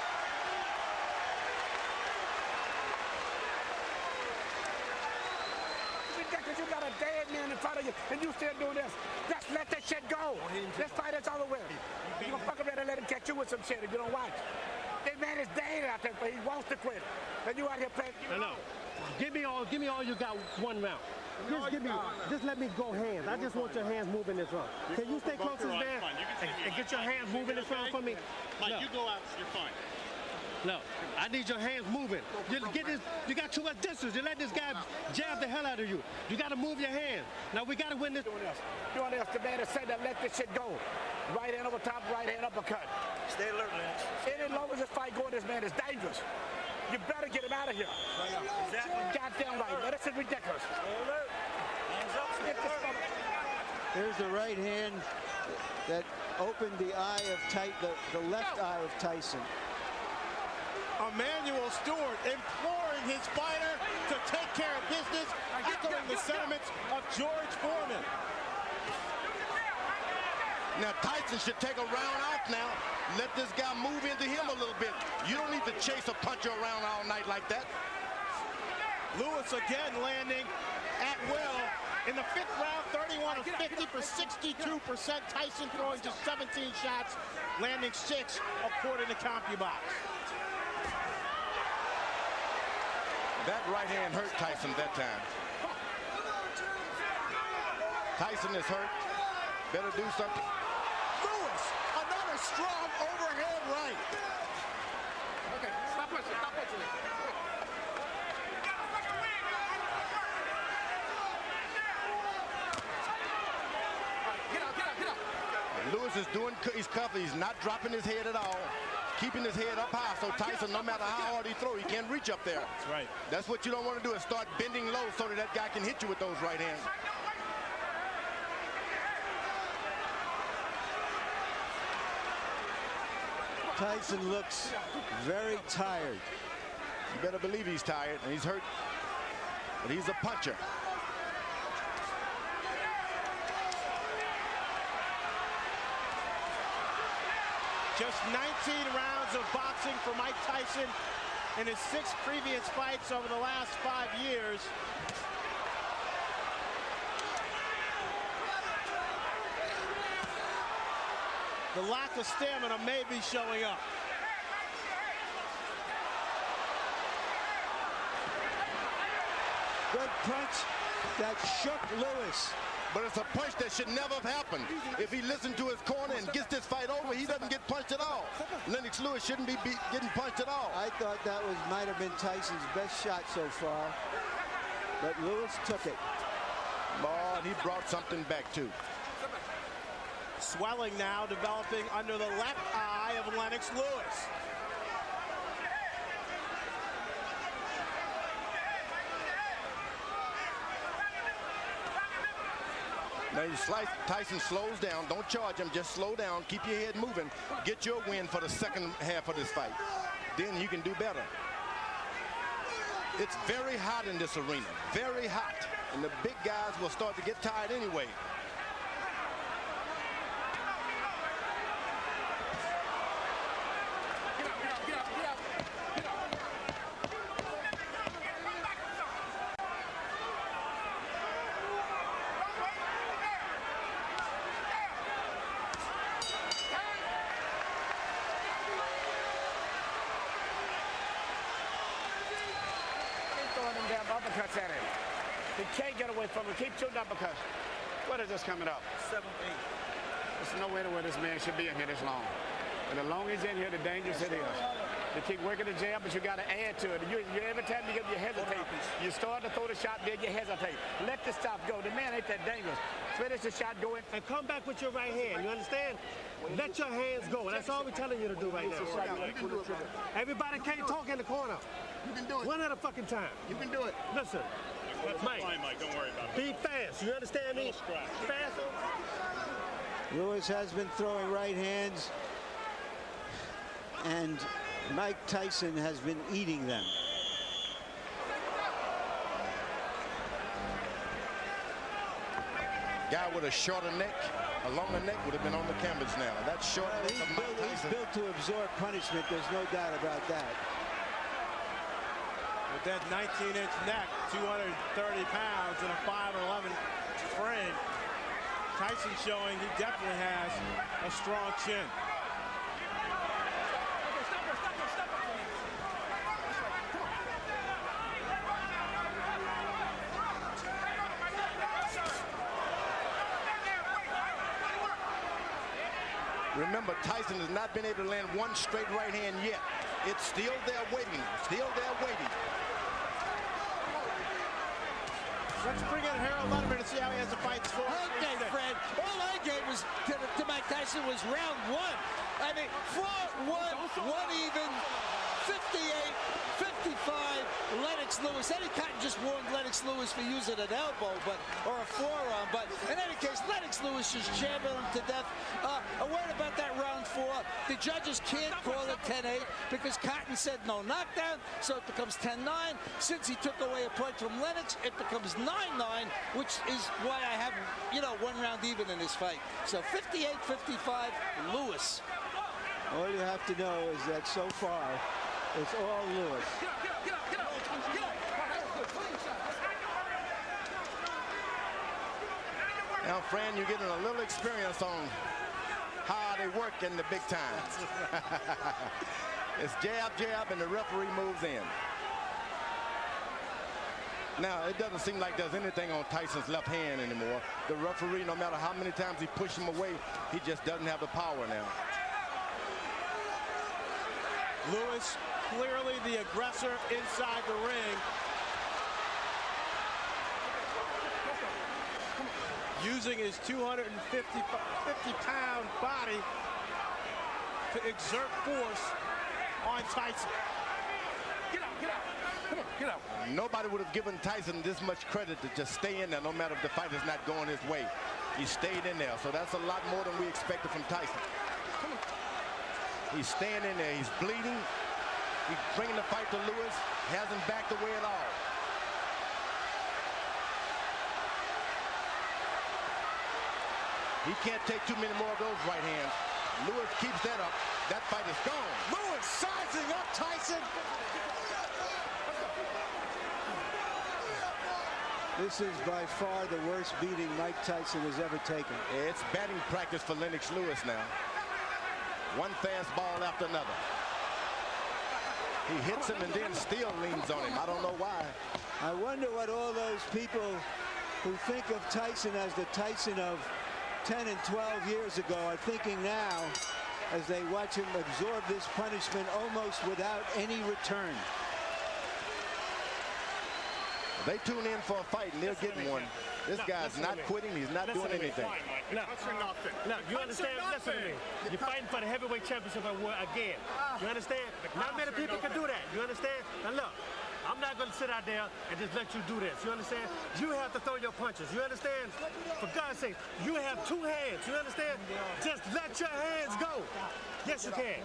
Because you got a dead man in front of you, and you still do this. Just let that shit go. This fight is over with. You gonna fuck around and let him catch you with some shit if you don't watch. This man is dead out there, but he wants to quit. And you out here playing. No. Give me all you got one round. Just let me go hands. I just want your hands moving this round. Can you stay close to this man and get your hands moving this round for me? Mike, you go out, you're fine. No, I need your hands moving. You got too much distance. You let this guy jab the hell out of you. You got to move your hands. Now we got to win this. Doing this, the man that said that let this shit go. Right hand over top, right hand uppercut. Stay alert, Lynch. Any longer this fight going, this man is dangerous. You better get him out of here. Exactly. Goddamn right. Now, this is ridiculous. Stay alert. Hands up, stay alert. There's the right hand that opened the eye of the left eye of Tyson. Emmanuel Stewart imploring his fighter to take care of business, echoing the sentiments of George Foreman. Now Tyson should take a round off now. Let this guy move into him a little bit. You don't need to chase a puncher around all night like that. Lewis again landing at will. In the 5th round, 31 of 50 for 62%. Tyson throwing just 17 shots, landing 6 according to CompuBox. That right hand hurt Tyson that time. Tyson is hurt. Better do something. Lewis, another strong overhand right. Okay, stop pushing, stop pushing. Get out, get out, get out. Lewis is doing, he's cuffing. He's not dropping his head at all. Keeping his head up high, so Tyson, no matter how hard he throws, he can't reach up there. That's right. That's what you don't want to do, is start bending low so that guy can hit you with those right hands. Tyson looks very tired. You better believe he's tired, and he's hurt, but he's a puncher. Just 19 rounds of boxing for Mike Tyson in his 6 previous fights over the last 5 years. The lack of stamina may be showing up. Good punch that shook Lewis. But it's a punch that should never have happened. If he listened to his corner and gets this fight over, he doesn't get punched at all. Lennox Lewis shouldn't be getting punched at all. I thought that might have been Tyson's best shot so far, but Lewis took it. Lord, he brought something back too. Swelling now developing under the left eye of Lennox Lewis. Now you slice, Tyson slows down. Don't charge him, just slow down. Keep your head moving. Get your win for the second half of this fight. Then you can do better. It's very hot in this arena, very hot. And the big guys will start to get tired anyway. He can't get away from him. Keep shooting uppercut. What is this coming up? 7-8. There's no way to where this man should be in here this long. And the longer he's in here, the dangerous it is. You keep working the jab, but you got to add to it. Every time you hesitate, you start to throw the shot, then you hesitate. Let the stop go. The man ain't that dangerous. Finish the shot, go in. And come back with your right hand. You understand? Let your hands go. That's all we're telling you to do right now. Everybody can't talk in the corner. You can do it. One at a fucking time. You can do it. Listen, Mike, Don't worry about it. be fast. You understand me? Faster. Lewis has been throwing right hands, and Mike Tyson has been eating them. Guy with a shorter neck, a longer neck would have been on the canvas now. That's short neck of Mike He's Tyson. built to absorb punishment. There's no doubt about that. With that 19-inch neck, 230 pounds, and a 5'11" frame, Tyson showing he definitely has a strong chin. Remember, Tyson has not been able to land one straight right hand yet. It's still there waiting. Still there waiting. Let's bring in Harold Letterman to see how he has to fight for. Okay, Fred. All I gave was to Mike Tyson was round one. I mean, 4-1, one even, 58, 55, Lennox Lewis. Eddie Cotton just warned Lennox Lewis for using an elbow, or a forearm. But in any case, Lennox Lewis just chambered him to death. A word about that round 4. The judges can't call it 10-8 because Cotton said no knockdown, so it becomes 10-9. Since he took away a point from Lennox, it becomes 9-9, which is why I have, one round even in this fight. So 58-55, Lewis. All you have to know is that so far, it's all Lewis. Now, Fran, you're getting a little experience on how they work in the big times. It's jab, jab, and the referee moves in. Now, it doesn't seem like there's anything on Tyson's left hand anymore. The referee, no matter how many times he pushes him away, he just doesn't have the power now. Lewis, clearly the aggressor inside the ring. Using his 250-pound body to exert force on Tyson. Get out, get out. Come on, get out. Nobody would have given Tyson this much credit to just stay in there no matter if the fight is not going his way. He stayed in there, so that's a lot more than we expected from Tyson. He's staying in there. He's bleeding. He's bringing the fight to Lewis. Hasn't backed away at all. He can't take too many more of those right hands. Lewis keeps that up. That fight is gone. Lewis sizing up Tyson. This is by far the worst beating Mike Tyson has ever taken. It's batting practice for Lennox Lewis now. One fastball after another. He hits him and then still leans on him. I don't know why. I wonder what all those people who think of Tyson as the Tyson of 10 and 12 years ago are thinking now as they watch him absorb this punishment almost without any return. They tune in for a fight and they're getting one. This guy's not quitting. He's not doing anything. Look, you understand? Listen to me. You're fighting for the heavyweight championship again. You understand? Not many people can do that. You understand? Now look, I'm not going to sit out there and just let you do this. You understand? You have to throw your punches. You understand? For God's sake, you have two hands. You understand? Just let your hands go. Yes, you can.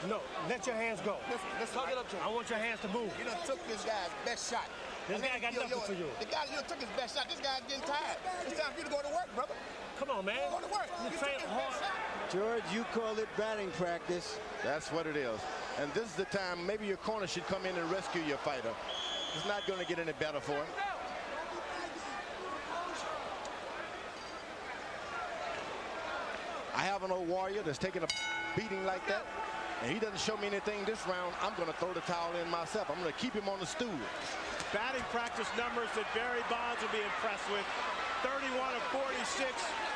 No, let your hands go. Let's hug it up to him. I want your hands to move. You done took this guy's best shot. This guy got nothing for you. The guy you took his best shot. This guy's getting tired. It's time for you to go to work, brother. Come on, man. Go to work. You train hard. George, you called it batting practice. That's what it is. And this is the time maybe your corner should come in and rescue your fighter. It's not going to get any better for him. I have an old warrior that's taking a beating like that, and he doesn't show me anything this round. I'm going to throw the towel in myself. I'm going to keep him on the stool. batting practice numbers that Barry Bonds will be impressed with. 31 of 46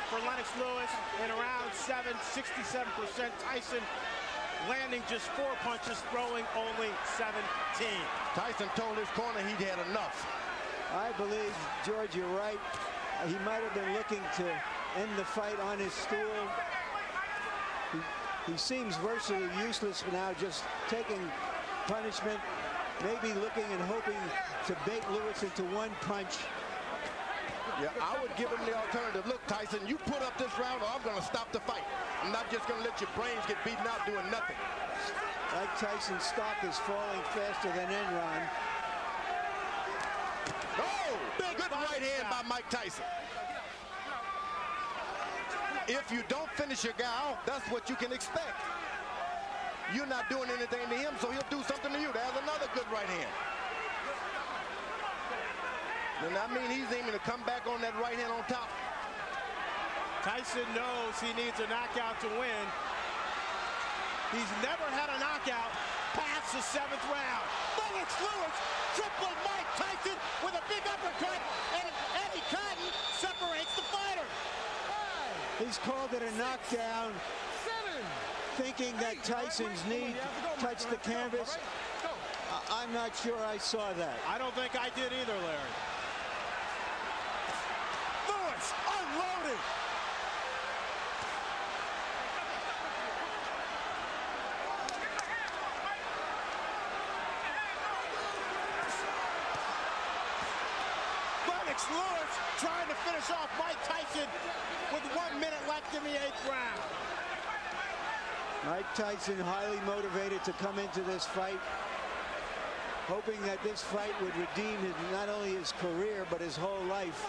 for Lennox Lewis in around 67%. Tyson landing just 4 punches, throwing only 17. Tyson told his corner he'd had enough. I believe, George, you're right. He might have been looking to end the fight on his stool. He seems virtually useless now, just taking punishment, maybe looking and hoping to bait Lewis into one punch. Yeah, I would give him the alternative. Look, Tyson, you put up this round or I'm going to stop the fight. I'm not just going to let your brains get beaten out doing nothing. Mike Tyson's stock is falling faster than Enron. Oh, good right hand by Mike Tyson. If you don't finish your guy out, that's what you can expect. You're not doing anything to him, so he'll do something to you. There's another good right hand. And I mean, he's aiming to come back on that right hand on top. Tyson knows he needs a knockout to win. He's never had a knockout past the 7th round. Lennox Lewis tripled Mike Tyson with a big uppercut, and Eddie Cotton separates the fighter. He's called it a knockdown, thinking that Tyson's knee touched the canvas. I'm not sure I saw that. I don't think I did either, Larry. Lewis unloaded. Lennox Lewis trying to finish off Mike Tyson with 1 minute left in the 8th round. Mike Tyson highly motivated to come into this fight, hoping that this fight would redeem not only his career, but his whole life.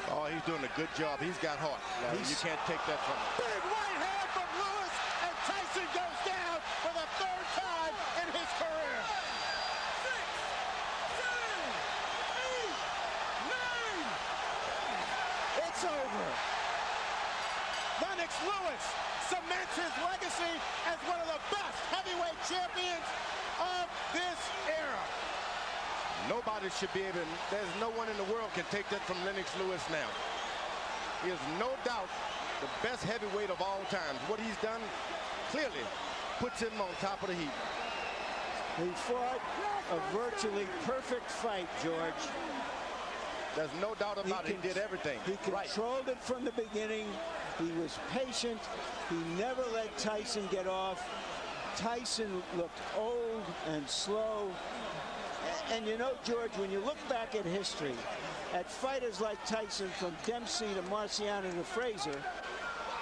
Oh, he's doing a good job. He's got heart. You can't take that from him. Big right hand from Lewis, and Tyson goes down for the 3rd time in his career. 6, 7, 8, 9. It's over. Lennox Lewis cements his legacy as one of the best heavyweight champions of this era. Nobody should be able, there's no one in the world can take that from Lennox Lewis now. He is no doubt the best heavyweight of all time. What he's done clearly puts him on top of the heap. He fought a virtually perfect fight, George. There's no doubt about it. He did everything. He controlled it from the beginning. He was patient. He never let Tyson get off. Tyson looked old and slow. And you know, George, when you look back at history, at fighters like Tyson, from Dempsey to Marciano to Frazier,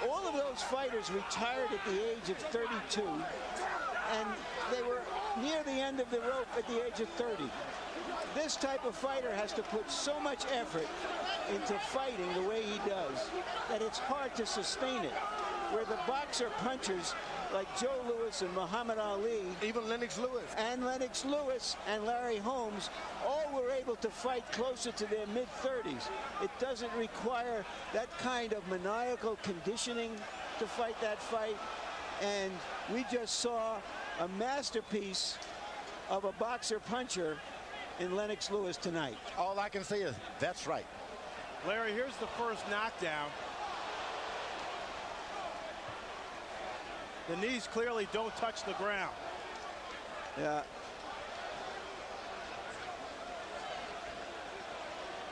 all of those fighters retired at the age of 32, and they were near the end of the rope at the age of 30. This type of fighter has to put so much effort into fighting the way he does that it's hard to sustain it. Where the boxer punchers like Joe Louis and Muhammad Ali, even Lennox Lewis, and Larry Holmes, all were able to fight closer to their mid-30s. It doesn't require that kind of maniacal conditioning to fight that fight. And we just saw a masterpiece of a boxer puncher in Lennox Lewis tonight. All I can say is that's right. Larry, here's the first knockdown. The knees clearly don't touch the ground. Yeah.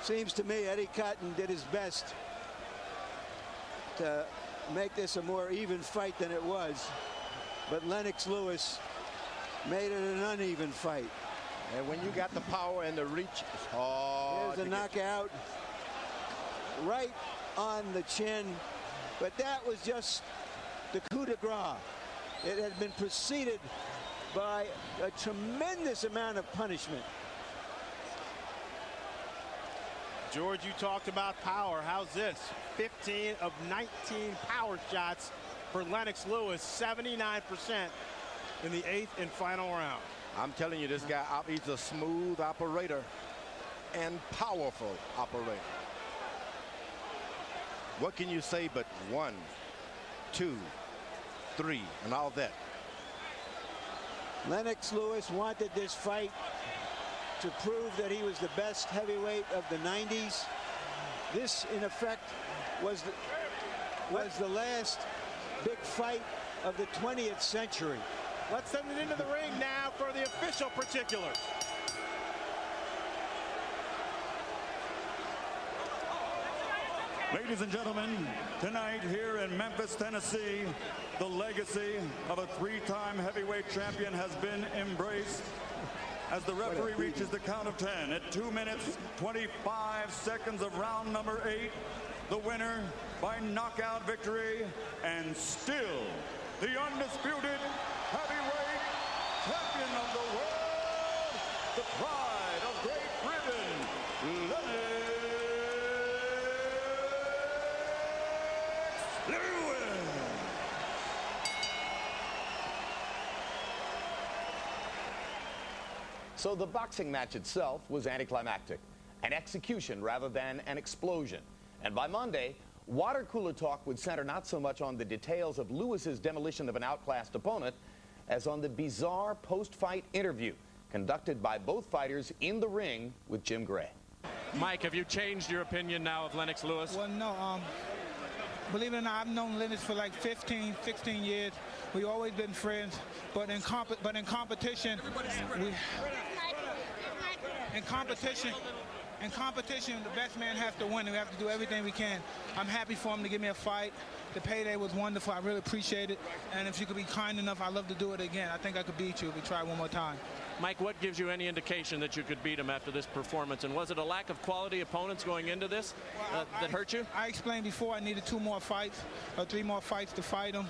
Seems to me Eddie Cotton did his best to make this a more even fight than it was. But Lennox Lewis made it an uneven fight. And when you got the power and the reach, it's hard. There's a knockout right on the chin. But that was just the coup de grace. It had been preceded by a tremendous amount of punishment. George, you talked about power. How's this? 15 of 19 power shots for Lennox Lewis, 79% in the 8th and final round. I'm telling you, this guy, he's a smooth operator and powerful operator. What can you say but 1, 2, 3, and all that? Lennox Lewis wanted this fight to prove that he was the best heavyweight of the 90s. This, in effect, was the last big fight of the 20th century. Let's send it into the ring now for the official particulars. Ladies and gentlemen, tonight here in Memphis, Tennessee, the legacy of a three-time heavyweight champion has been embraced as the referee reaches the count of 10 at 2 minutes, 25 seconds of round number 8. The winner by knockout victory and still the undisputed heavyweight champion of the world, the pride of Great Britain, Lennox Lewis. So the boxing match itself was anticlimactic, an execution rather than an explosion. And by Monday, water cooler talk would center not so much on the details of Lewis's demolition of an outclassed opponent as on the bizarre post-fight interview conducted by both fighters in the ring with Jim Gray. Mike, have you changed your opinion now of Lennox Lewis? Well, no. Believe it or not, I've known Lennox for like 15, 16 years. We've always been friends, but in competition, in competition, the best man has to win. We have to do everything we can. I'm happy for him to give me a fight. The payday was wonderful. I really appreciate it. And if you could be kind enough, I'd love to do it again. I think I could beat you if we try one more time. Mike, what gives you any indication that you could beat him after this performance? And was it a lack of quality opponents going into this that hurt you? I explained before I needed 2 more fights or 3 more fights to fight him.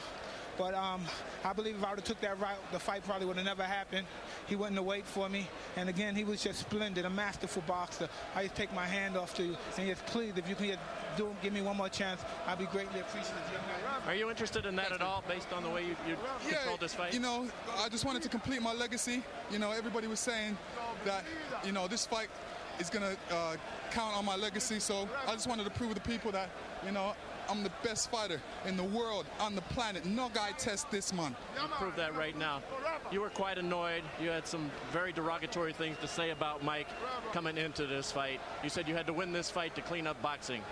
But I believe if I would have took that route, the fight probably would have never happened. He wouldn't have waited for me. And again, he was just splendid, a masterful boxer. I just take my hand off to you. And just please, if you can give me one more chance, I'd be greatly appreciative. Are you interested in that at all, based on the way you controlled this fight? You know, I just wanted to complete my legacy. You know, everybody was saying that, you know, this fight is going to count on my legacy. So I just wanted to prove to the people that, you know, I'm the best fighter in the world, on the planet. No guy tests this, man. You proved that right now. You were quite annoyed. You had some very derogatory things to say about Mike coming into this fight. You said you had to win this fight to clean up boxing.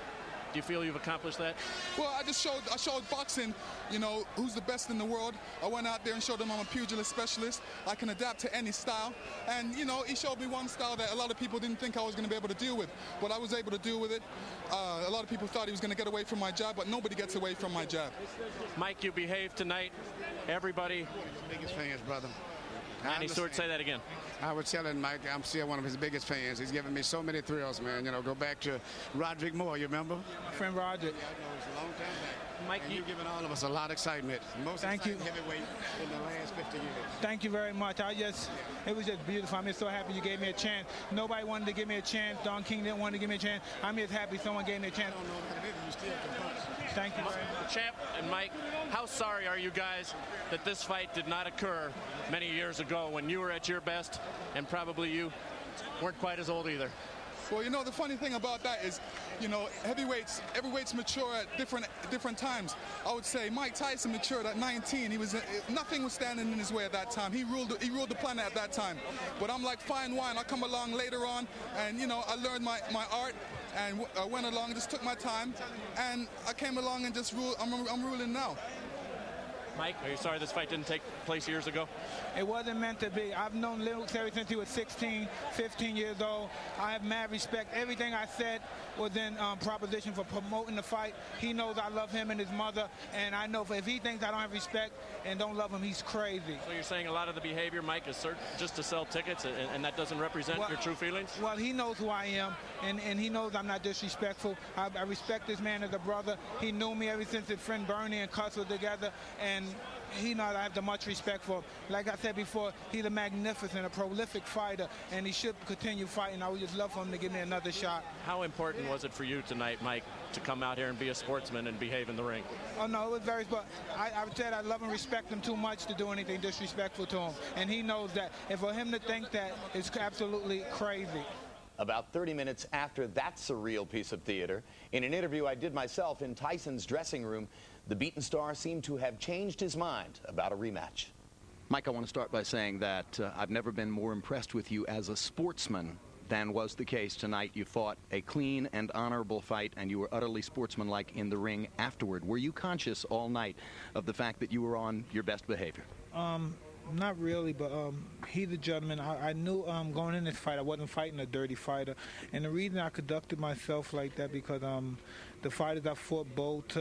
Do you feel you've accomplished that? Well, I showed boxing, you know, who's the best in the world. I went out there and showed them I'm a pugilist specialist. I can adapt to any style. And, you know, he showed me one style that a lot of people didn't think I was going to be able to deal with. But I was able to deal with it. A lot of people thought he was going to get away from my jab, but nobody gets away from my jab. Mike, you behaved tonight. Everybody. Biggest fans, brother. Manny Stewart, say that again. I was telling Mike, I'm still one of his biggest fans. He's given me so many thrills, man. You know, go back to Roderick Moore, you remember? My friend Roderick. Yeah, I know, it's a long time back. Mike, and you've given all of us a lot of excitement. Most Thank you. heavyweight in the last 50 years. Thank you very much. It was just beautiful. I'm just so happy you gave me a chance. Nobody wanted to give me a chance. Don King didn't want to give me a chance. I'm just happy someone gave me a chance. I don't know what it is. You still can punch. Thank you very much. Champ and Mike, how sorry are you guys that this fight did not occur many years ago when you were at your best and probably you weren't quite as old either? Well, you know, the funny thing about that is, you know, heavyweights mature at different times. I would say Mike Tyson matured at 19. Nothing was standing in his way at that time. He ruled the planet at that time. But I'm like fine wine. I come along later on, and you know, I learned my art, and I went along and just took my time, and I came along and just ruled. I'm ruling now. Mike, are you sorry this fight didn't take place years ago? It wasn't meant to be. I've known Lennox ever since he was 16, 15 years old. I have mad respect. Everything I said was in proposition for promoting the fight. He knows I love him and his mother, and I know if he thinks I don't have respect and don't love him, he's crazy. So you're saying a lot of the behavior, Mike, is just to sell tickets, and that doesn't represent your true feelings? Well, he knows who I am, and he knows I'm not disrespectful. I respect this man as a brother. He knew me ever since his friend Bernie and Cuss were together, and he knows I have the much respect for him. Like I said before, he's a magnificent, a prolific fighter, and he should continue fighting. I would just love for him to give me another shot. How important was it for you tonight, Mike, to come out here and be a sportsman and behave in the ring? Oh, no, it was very, but I said I love and respect him too much to do anything disrespectful to him. And he knows that. And for him to think that is absolutely crazy. About 30 minutes after that surreal piece of theater, in an interview I did myself in Tyson's dressing room, the beaten star seemed to have changed his mind about a rematch. Mike, I want to start by saying that I've never been more impressed with you as a sportsman than was the case tonight. You fought a clean and honorable fight, and you were utterly sportsmanlike in the ring afterward. Were you conscious all night of the fact that you were on your best behavior? Not really, but he's a gentleman. I knew going in this fight I wasn't fighting a dirty fighter, and the reason I conducted myself like that because the fighters I fought, both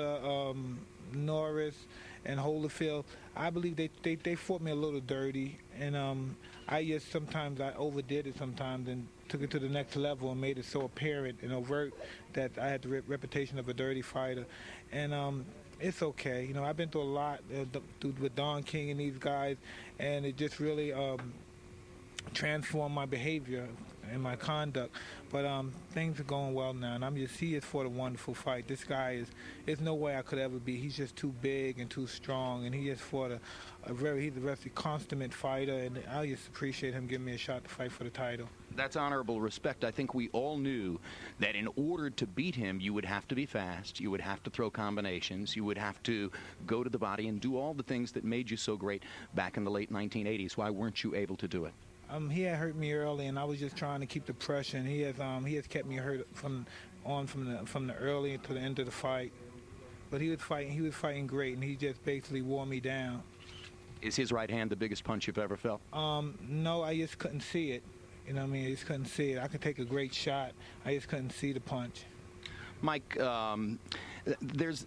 Norris and Holyfield, I believe they fought me a little dirty, and I just sometimes I overdid it sometimes and took it to the next level and made it so apparent and overt that I had the reputation of a dirty fighter, and it's okay. You know, I've been through a lot with Don King and these guys, and it just really transformed my behavior and my conduct. But things are going well now, and I'm just here for the wonderful fight. This guy there's no way I could ever be. He's just too big and too strong, and he just fought he's a very consummate fighter, and I just appreciate him giving me a shot to fight for the title. That's honorable respect. I think we all knew that in order to beat him, you would have to be fast, you would have to throw combinations, you would have to go to the body and do all the things that made you so great back in the late 1980s. Why weren't you able to do it? He had hurt me early, and I was just trying to keep the pressure. And he has kept me hurt from the early to the end of the fight. But he was fighting great, and he just basically wore me down. Is his right hand the biggest punch you've ever felt? No, I just couldn't see it. You know what I mean? I just couldn't see it. I could take a great shot. I just couldn't see the punch. Mike, there's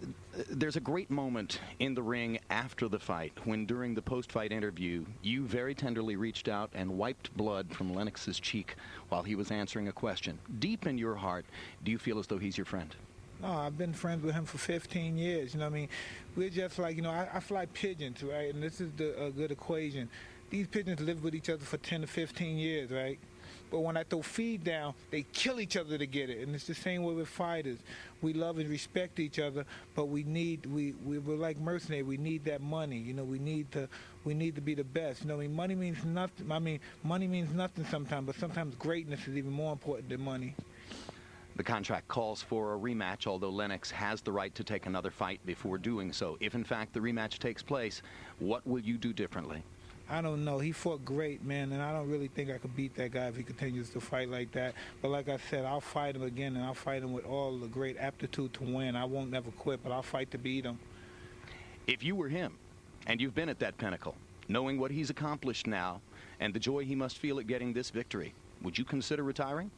a great moment in the ring after the fight when during the post-fight interview you very tenderly reached out and wiped blood from Lennox's cheek while he was answering a question. Deep in your heart, do you feel as though he's your friend? No, I've been friends with him for 15 years. You know what I mean? We're just like, you know, I fly pigeons, right? And this is a good equation. These pigeons live with each other for 10 to 15 years, right? But when I throw feed down, they kill each other to get it. And it's the same way with fighters. We love and respect each other, but we're like mercenaries. We need that money. You know, we need to be the best. You know, I mean, money means nothing. I mean, money means nothing sometimes, but sometimes greatness is even more important than money. The contract calls for a rematch, although Lennox has the right to take another fight before doing so. If, in fact, the rematch takes place, what will you do differently? I don't know. He fought great, man, and I don't really think I could beat that guy if he continues to fight like that. But like I said, I'll fight him again, and I'll fight him with all the great aptitude to win. I won't never quit, but I'll fight to beat him. If you were him, and you've been at that pinnacle, knowing what he's accomplished now and the joy he must feel at getting this victory, would you consider retiring?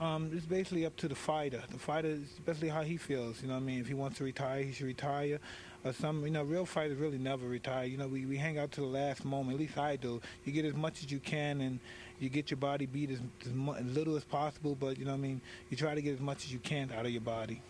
It's basically up to the fighter. The fighter is especially how he feels. You know what I mean? If he wants to retire, he should retire. Real fighters really never retire. You know, we hang out to the last moment. At least I do. You get as much as you can, and you get your body beat as little as possible. But you know what I mean? You try to get as much as you can out of your body.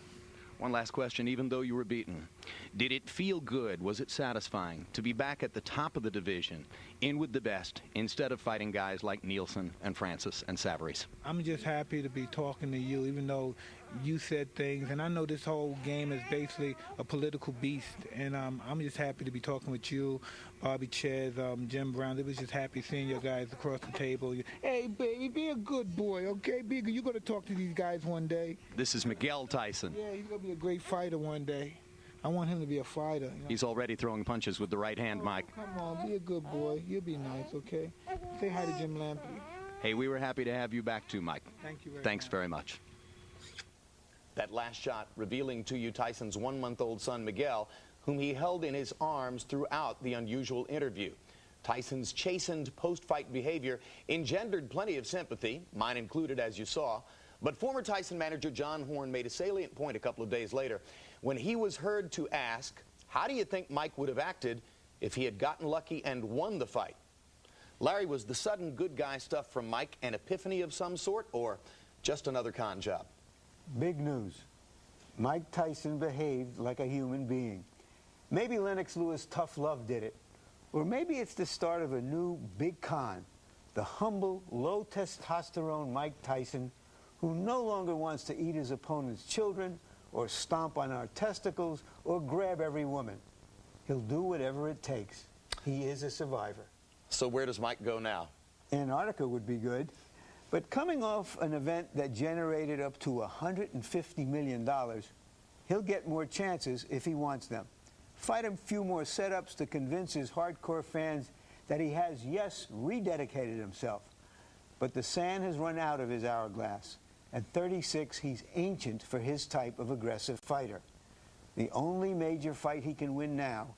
One last question. Even though you were beaten, did it feel good? Was it satisfying to be back at the top of the division, in with the best, instead of fighting guys like Nielsen and Francis and Savarese? I'm just happy to be talking to you, even though you said things, and I know this whole game is basically a political beast, and I'm just happy to be talking with you, Bobby Ches, Jim Brown. It was just happy seeing you guys across the table. Hey, baby, be a good boy, okay? You're going to talk to these guys one day. This is Miguel Tyson. Yeah, he's going to be a great fighter one day. I want him to be a fighter. You know? He's already throwing punches with the right hand, Mike. Come on, be a good boy. You'll be nice, okay? Say hi to Jim Lampley. Hey, we were happy to have you back too, Mike. Thank you very much. Thanks very much. That last shot revealing to you Tyson's one-month-old son, Miguel, whom he held in his arms throughout the unusual interview. Tyson's chastened post-fight behavior engendered plenty of sympathy, mine included, as you saw. But former Tyson manager John Horn made a salient point a couple of days later when he was heard to ask, how do you think Mike would have acted if he had gotten lucky and won the fight? Larry, was the sudden good guy stuff from Mike an epiphany of some sort, or just another con job? Big news. Mike Tyson behaved like a human being. Maybe Lennox Lewis' tough love did it. Or maybe it's the start of a new big con. The humble, low testosterone Mike Tyson, who no longer wants to eat his opponent's children, or stomp on our testicles, or grab every woman. He'll do whatever it takes. He is a survivor. So where does Mike go now? Antarctica would be good. But coming off an event that generated up to $150 million, he'll get more chances if he wants them. Fight a few more setups to convince his hardcore fans that he has, yes, rededicated himself, but the sand has run out of his hourglass. At 36, he's ancient for his type of aggressive fighter. The only major fight he can win now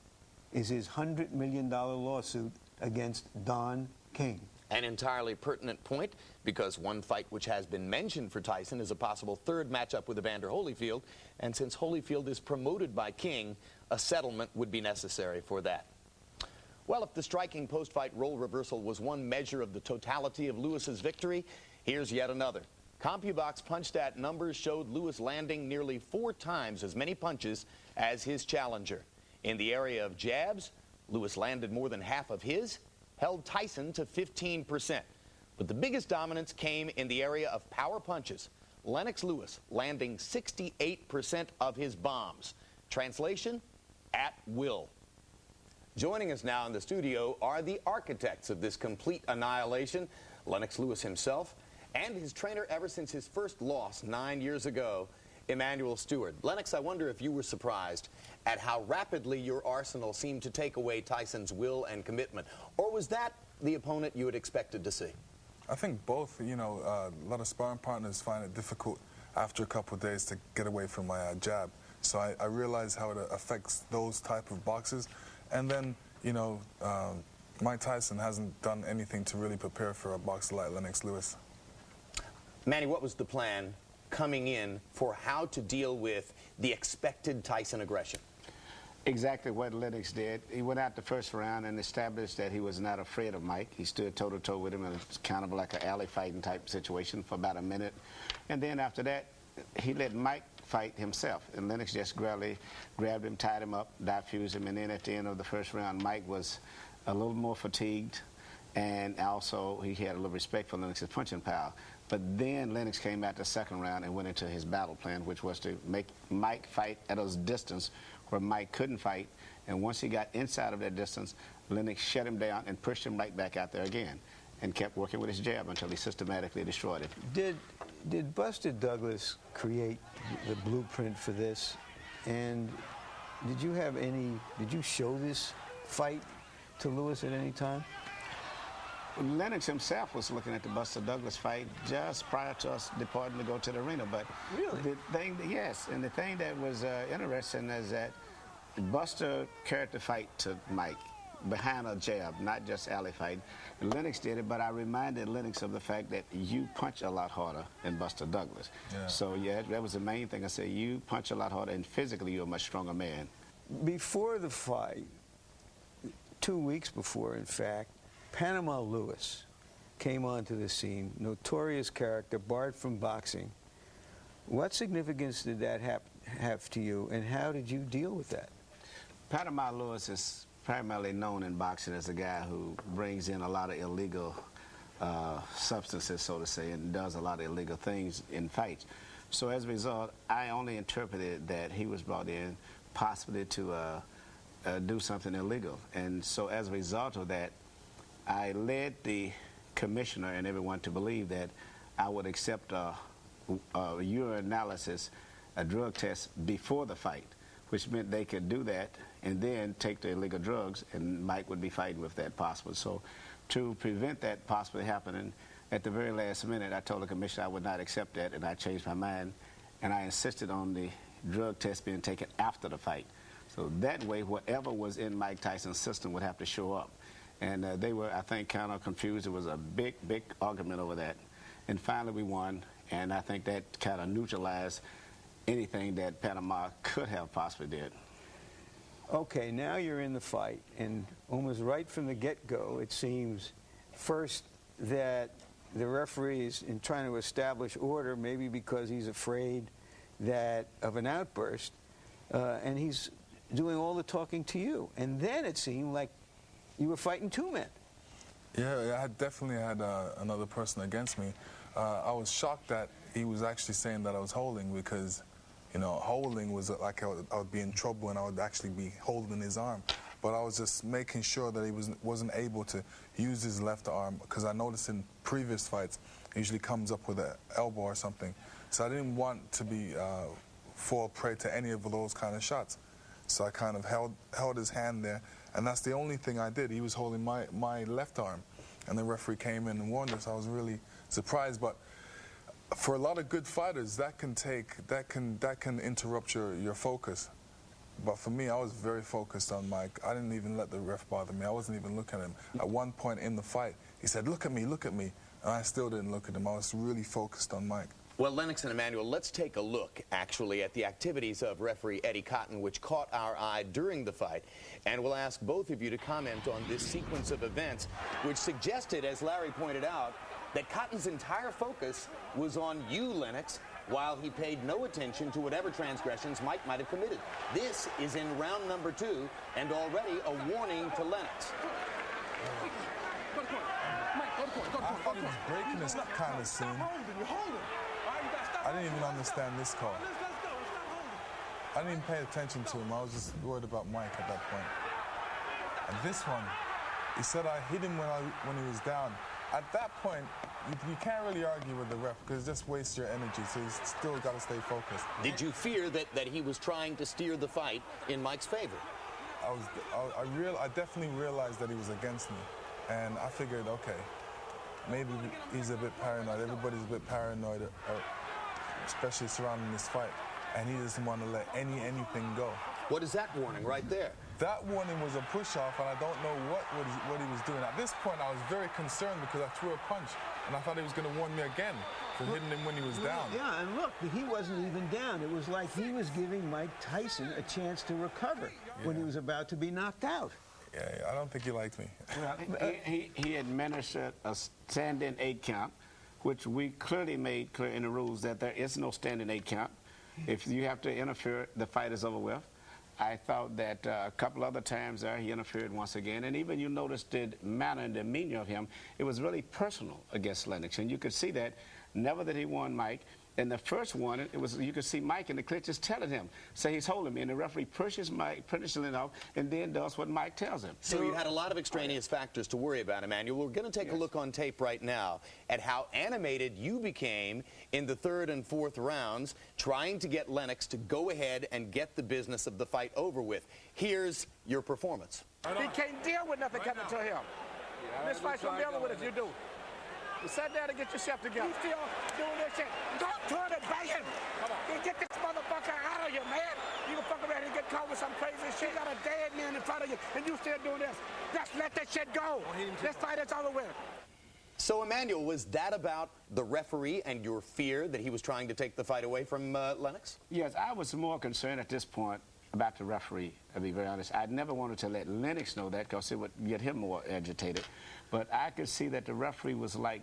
is his $100 million lawsuit against Don King. An entirely pertinent point, because one fight which has been mentioned for Tyson is a possible third matchup with Evander Holyfield, and since Holyfield is promoted by King, a settlement would be necessary for that. Well, if the striking post-fight role reversal was one measure of the totality of Lewis's victory, here's yet another. CompuBox PunchStat numbers showed Lewis landing nearly 4 times as many punches as his challenger. In the area of jabs, Lewis landed more than half of his, held Tyson to 15%. But the biggest dominance came in the area of power punches. Lennox Lewis landing 68% of his bombs. Translation, at will. Joining us now in the studio are the architects of this complete annihilation, Lennox Lewis himself, and his trainer ever since his first loss 9 years ago, Emanuel Stewart. Lennox, I wonder if you were surprised at how rapidly your arsenal seemed to take away Tyson's will and commitment, or was that the opponent you had expected to see? I think both. You know, a lot of sparring partners find it difficult after a couple of days to get away from my jab. So I realized how it affects those type of boxers. And then, you know, Mike Tyson hasn't done anything to really prepare for a boxer like Lennox Lewis. Manny, what was the plan coming in for how to deal with the expected Tyson aggression? Exactly what Lennox did. He went out the first round and established that he was not afraid of Mike. He stood toe-to-toe with him in a kind of like an alley fighting type situation for about a minute. And then after that, he let Mike fight himself. And Lennox just grabbed him, tied him up, diffused him. And then at the end of the first round, Mike was a little more fatigued. And also, he had a little respect for Lennox's punching power. But then Lennox came out the second round and went into his battle plan, which was to make Mike fight at a distance where Mike couldn't fight. And once he got inside of that distance, Lennox shut him down and pushed him right back out there again and kept working with his jab until he systematically destroyed it. Did Buster Douglas create the blueprint for this? And did you show this fight to Lewis at any time? Lennox himself was looking at the Buster Douglas fight just prior to us departing to go to the arena. But really, the thing, yes, and the thing that was interesting is that Buster carried the fight to Mike behind a jab, not just alley fight. Lennox did it, but I reminded Lennox of the fact that you punch a lot harder than Buster Douglas. Yeah. So yeah, that was the main thing. I said you punch a lot harder, and physically you're a much stronger man. Before the fight, 2 weeks before, in fact, Panama Lewis came onto the scene, notorious character, barred from boxing. What significance did that have to you, and how did you deal with that? Panama Lewis is primarily known in boxing as a guy who brings in a lot of illegal substances, so to say, and does a lot of illegal things in fights. So as a result, I only interpreted that he was brought in possibly to do something illegal. And so as a result of that, I led the commissioner and everyone to believe that I would accept a urinalysis, a drug test before the fight, which meant they could do that and then take the illegal drugs, and Mike would be fighting with that possible. So to prevent that possibly happening, at the very last minute, I told the commissioner I would not accept that, and I changed my mind, and I insisted on the drug test being taken after the fight. So that way, whatever was in Mike Tyson's system would have to show up. And they were, I think, kind of confused. It was a big, big argument over that. And finally we won, and I think that kind of neutralized anything that Panama could have possibly did. Okay, now you're in the fight, and almost right from the get-go, it seems, first that the referee is in trying to establish order, maybe because he's afraid of an outburst, and he's doing all the talking to you. And then it seemed like you were fighting 2 men. Yeah, I definitely had another person against me. I was shocked that he was actually saying that I was holding, because, you know, holding was like I would be in trouble and I would actually be holding his arm. But I was just making sure that he wasn't able to use his left arm, because I noticed in previous fights he usually comes up with an elbow or something. So I didn't want to be fall prey to any of those kind of shots. So I kind of held his hand there, And that's the only thing I did. He was holding my left arm, and the referee came in and warned us. I was really surprised, but for a lot of good fighters, that can interrupt your focus. But for me, I was very focused on Mike. I didn't even let the ref bother me. I wasn't even looking at him. At one point in the fight, he said, "Look at me, look at me." And I still didn't look at him. I was really focused on Mike. Well, Lennox and Emmanuel, let's take a look, actually, at the activities of referee Eddie Cotton, which caught our eye during the fight. And we'll ask both of you to comment on this sequence of events, which suggested, as Larry pointed out, that Cotton's entire focus was on you, Lennox, while he paid no attention to whatever transgressions Mike might have committed. This is in round number 2, and already a warning to Lennox. I thought he was breaking this kind of scene. I didn't even understand this call. I didn't even pay attention to him. I was just worried about Mike at that point. And this one, he said I hit him when he was down. At that point, you can't really argue with the ref because it just wastes your energy, so you still got to stay focused. Did you fear that he was trying to steer the fight in Mike's favor? I definitely realized that he was against me, and I figured, okay, maybe he's a bit paranoid. Everybody's a bit paranoid, especially surrounding this fight, and he doesn't want to let anything go. What is that warning right there? That warning was a push-off, and I don't know what he was doing. At this point, I was very concerned because I threw a punch, and I thought he was going to warn me again for hitting him when he was down. Yeah, and look, he wasn't even down. It was like he was giving Mike Tyson a chance to recover when he was about to be knocked out. Yeah, I don't think he liked me. Well, he administered a standing 8 count, which we clearly made clear in the rules that there is no standing 8 count. If you have to interfere, the fight is over with. I thought that a couple other times there he interfered once again, and even you noticed the manner and demeanor of him. It was really personal against Lennox, and you could see that. Never that he won Mike. And the first one, it was you could see Mike in the clinches telling him, say he's holding me, and the referee pushes Mike, punishes him off, and then does what Mike tells him. So you had a lot of extraneous factors to worry about, Emmanuel. We're going to take a look on tape right now at how animated you became in the 3rd and 4th rounds, trying to get Lennox to go ahead and get the business of the fight over with. Here's your performance. He can't deal with nothing coming to him. This fight's going to be over with if you do. You sit down and get yourself together. You still doing this shit. Don't turn it back in. Come on. Get this motherfucker out of here, man. You can fuck around and get caught with some crazy shit. You got a dead man in front of you, and you still doing this. Just let that shit go. This fight is over with. So, Emmanuel, was that about the referee and your fear that he was trying to take the fight away from Lennox? Yes, I was more concerned at this point about the referee, to be very honest. I never wanted to let Lennox know that because it would get him more agitated. But I could see that the referee was like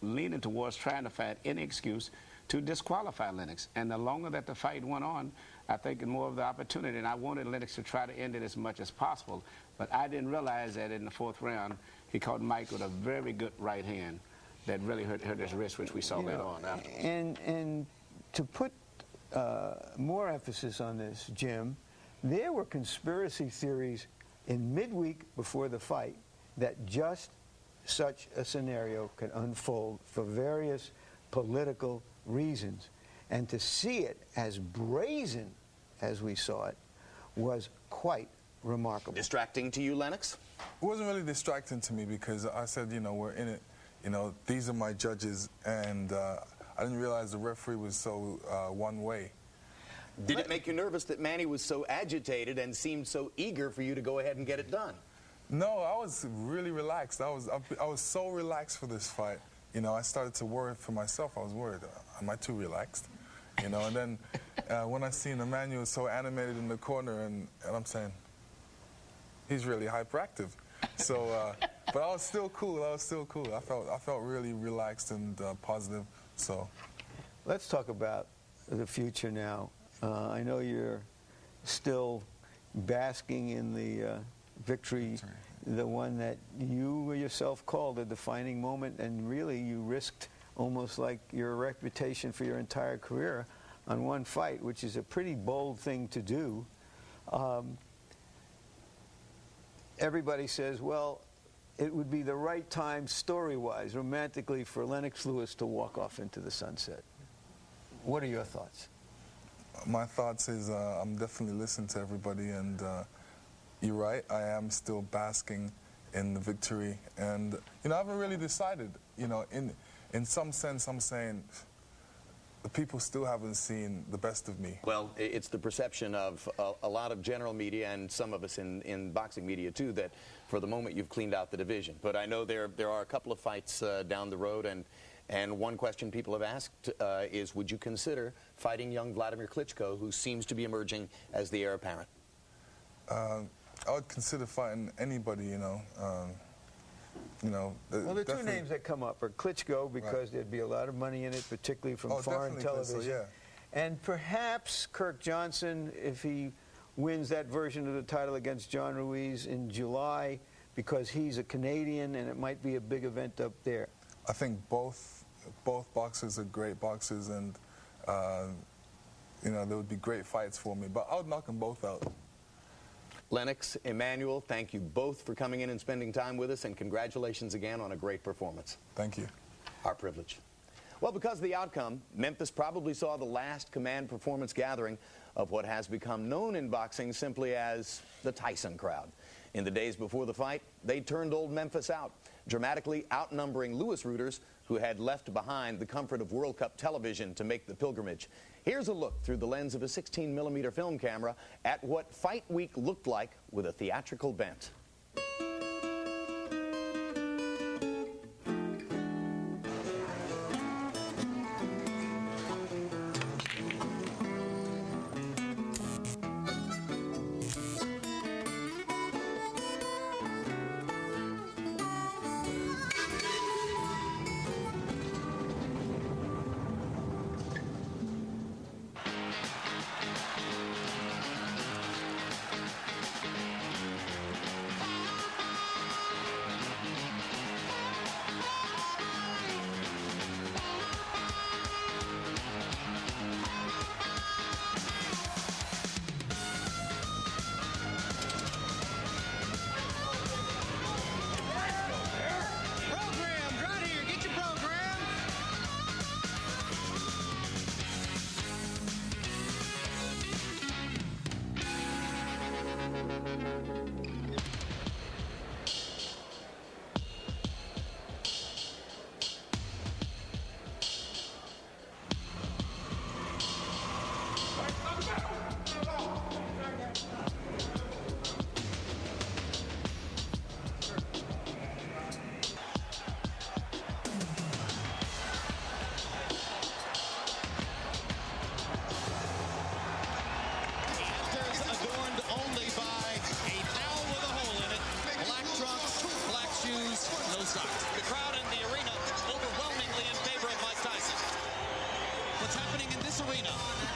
leaning towards trying to find any excuse to disqualify Lennox. And the longer that the fight went on, I think the more of the opportunity. And I wanted Lennox to try to end it as much as possible. But I didn't realize that in the 4th round, he caught Mike with a very good right hand that really hurt his wrist, which we saw later on after. And to put more emphasis on this, Jim, there were conspiracy theories in midweek before the fight that just such a scenario could unfold for various political reasons. And to see it as brazen as we saw it was quite remarkable. Distracting to you, Lennox? It wasn't really distracting to me because I said, you know, we're in it. You know, these are my judges, and I didn't realize the referee was so one way. Did it make you nervous that Manny was so agitated and seemed so eager for you to go ahead and get it done? No, I was really relaxed. I was so relaxed for this fight. You know, I started to worry for myself. I was worried, am I too relaxed? You know, and then when I seen Emmanuel so animated in the corner, and I'm saying, he's really hyperactive. So, but I was still cool. I was still cool. I felt really relaxed and positive. So, let's talk about the future now. I know you're still basking in the victory, the one that you yourself called a defining moment, and really you risked almost like your reputation for your entire career on one fight, which is a pretty bold thing to do. Everybody says, well, it would be the right time story-wise, romantically, for Lennox Lewis to walk off into the sunset. What are your thoughts? My thoughts is I'm definitely listening to everybody, and you're right. I am still basking in the victory, and I haven't really decided. In some sense, I'm saying the people still haven't seen the best of me. Well, it's the perception of a lot of general media and some of us in boxing media too that for the moment you've cleaned out the division. But I know there are a couple of fights down the road, and one question people have asked is, would you consider fighting young Vladimir Klitschko, who seems to be emerging as the heir apparent? I would consider fighting anybody, Well, the two names that come up are Klitschko, because there'd be a lot of money in it, particularly from foreign television. Klitschko, yeah. And perhaps Kirk Johnson, if he wins that version of the title against John Ruiz in July, because he's a Canadian and it might be a big event up there. I think both boxers are great boxers, and there would be great fights for me. But I would knock them both out. Lennox, Emmanuel, thank you both for coming in and spending time with us, and congratulations again on a great performance. Thank you. Our privilege. Well, because of the outcome, Memphis probably saw the last command performance gathering of what has become known in boxing simply as the Tyson crowd. In the days before the fight, they turned old Memphis out, dramatically outnumbering Lewis rooters who had left behind the comfort of World Cup television to make the pilgrimage. Here's a look through the lens of a 16mm film camera at what Fight Week looked like with a theatrical bent.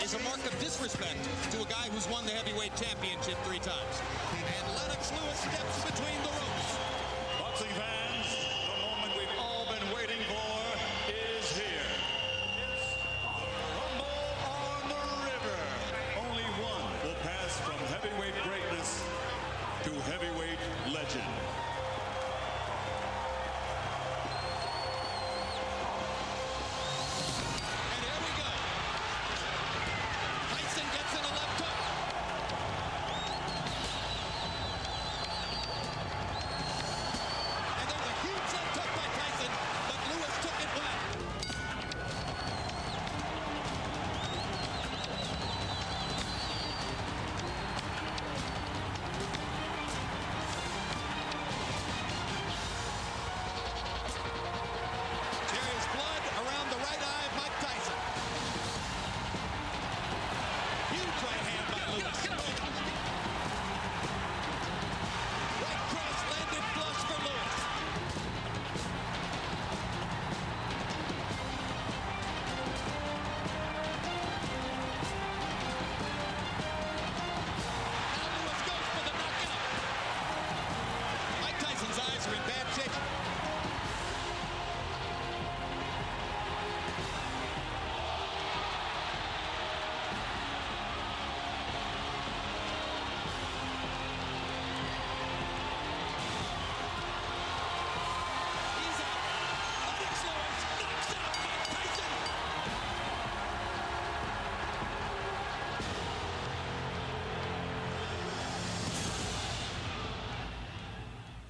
Is a mark of disrespect to a guy who's won the heavyweight championship 3 times. And Lennox Lewis steps between the ropes. Boxing fans, the moment we've all been waiting for is here. It's the Rumble on the River. Only one will pass from heavyweight greatness to heavyweight legend.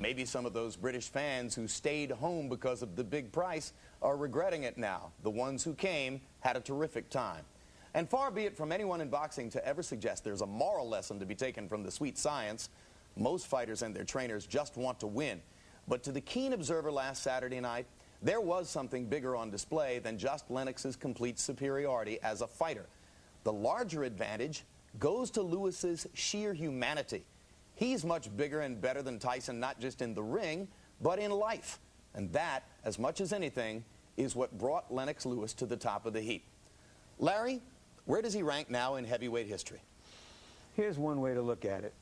Maybe some of those British fans who stayed home because of the big price are regretting it now. The ones who came had a terrific time. And far be it from anyone in boxing to ever suggest there's a moral lesson to be taken from the sweet science. Most fighters and their trainers just want to win. But to the keen observer last Saturday night, there was something bigger on display than just Lennox's complete superiority as a fighter. The larger advantage goes to Lewis's sheer humanity. He's much bigger and better than Tyson, not just in the ring, but in life. And that, as much as anything, is what brought Lennox Lewis to the top of the heap. Larry, where does he rank now in heavyweight history? Here's one way to look at it.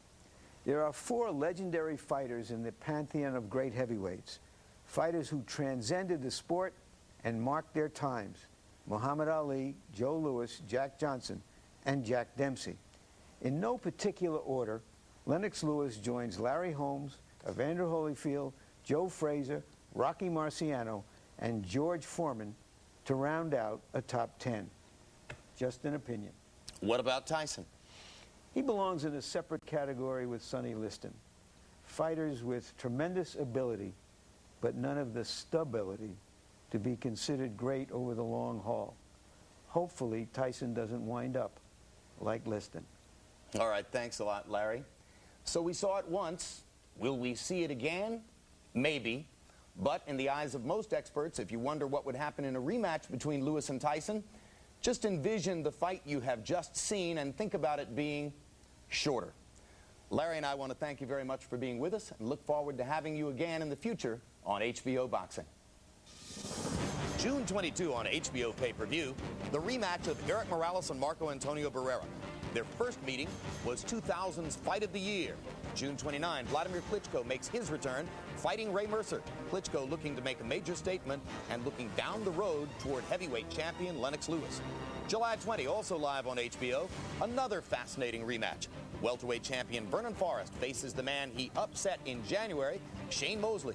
There are 4 legendary fighters in the pantheon of great heavyweights, fighters who transcended the sport and marked their times: Muhammad Ali, Joe Louis, Jack Johnson, and Jack Dempsey. In no particular order, Lennox Lewis joins Larry Holmes, Evander Holyfield, Joe Frazier, Rocky Marciano, and George Foreman to round out a top 10. Just an opinion. What about Tyson? He belongs in a separate category with Sonny Liston. Fighters with tremendous ability, but none of the stability to be considered great over the long haul. Hopefully, Tyson doesn't wind up like Liston. All right, thanks a lot, Larry. So we saw it once. Will we see it again? Maybe. But in the eyes of most experts, if you wonder what would happen in a rematch between Lewis and Tyson, just envision the fight you have just seen and think about it being shorter. Larry and I want to thank you very much for being with us and look forward to having you again in the future on HBO Boxing. June 22 on HBO pay-per-view, the rematch of Eric Morales and Marco Antonio Barrera. Their first meeting was 2000's Fight of the Year. June 29, Vladimir Klitschko makes his return, fighting Ray Mercer. Klitschko looking to make a major statement and looking down the road toward heavyweight champion Lennox Lewis. July 20, also live on HBO, another fascinating rematch. Welterweight champion Vernon Forrest faces the man he upset in January, Shane Mosley.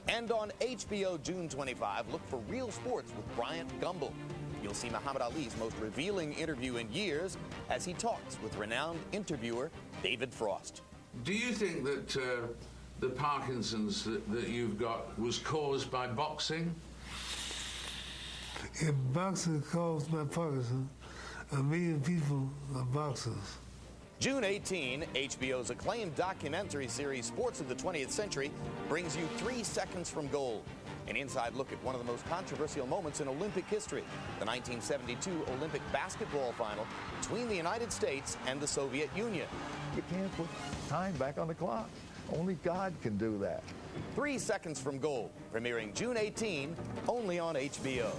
And on HBO June 25, look for Real Sports with Bryant Gumbel. You'll see Muhammad Ali's most revealing interview in years as he talks with renowned interviewer David Frost. Do you think that the Parkinson's that you've got was caused by boxing? If boxing caused by Parkinson's, 1 million people are boxers. June 18, HBO's acclaimed documentary series Sports of the 20th Century brings you 3 Seconds from Gold, an inside look at one of the most controversial moments in Olympic history, the 1972 Olympic basketball final between the United States and the Soviet Union. You can't put time back on the clock. Only God can do that. 3 Seconds from Gold, premiering June 18, only on HBO.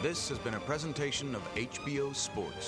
This has been a presentation of HBO Sports.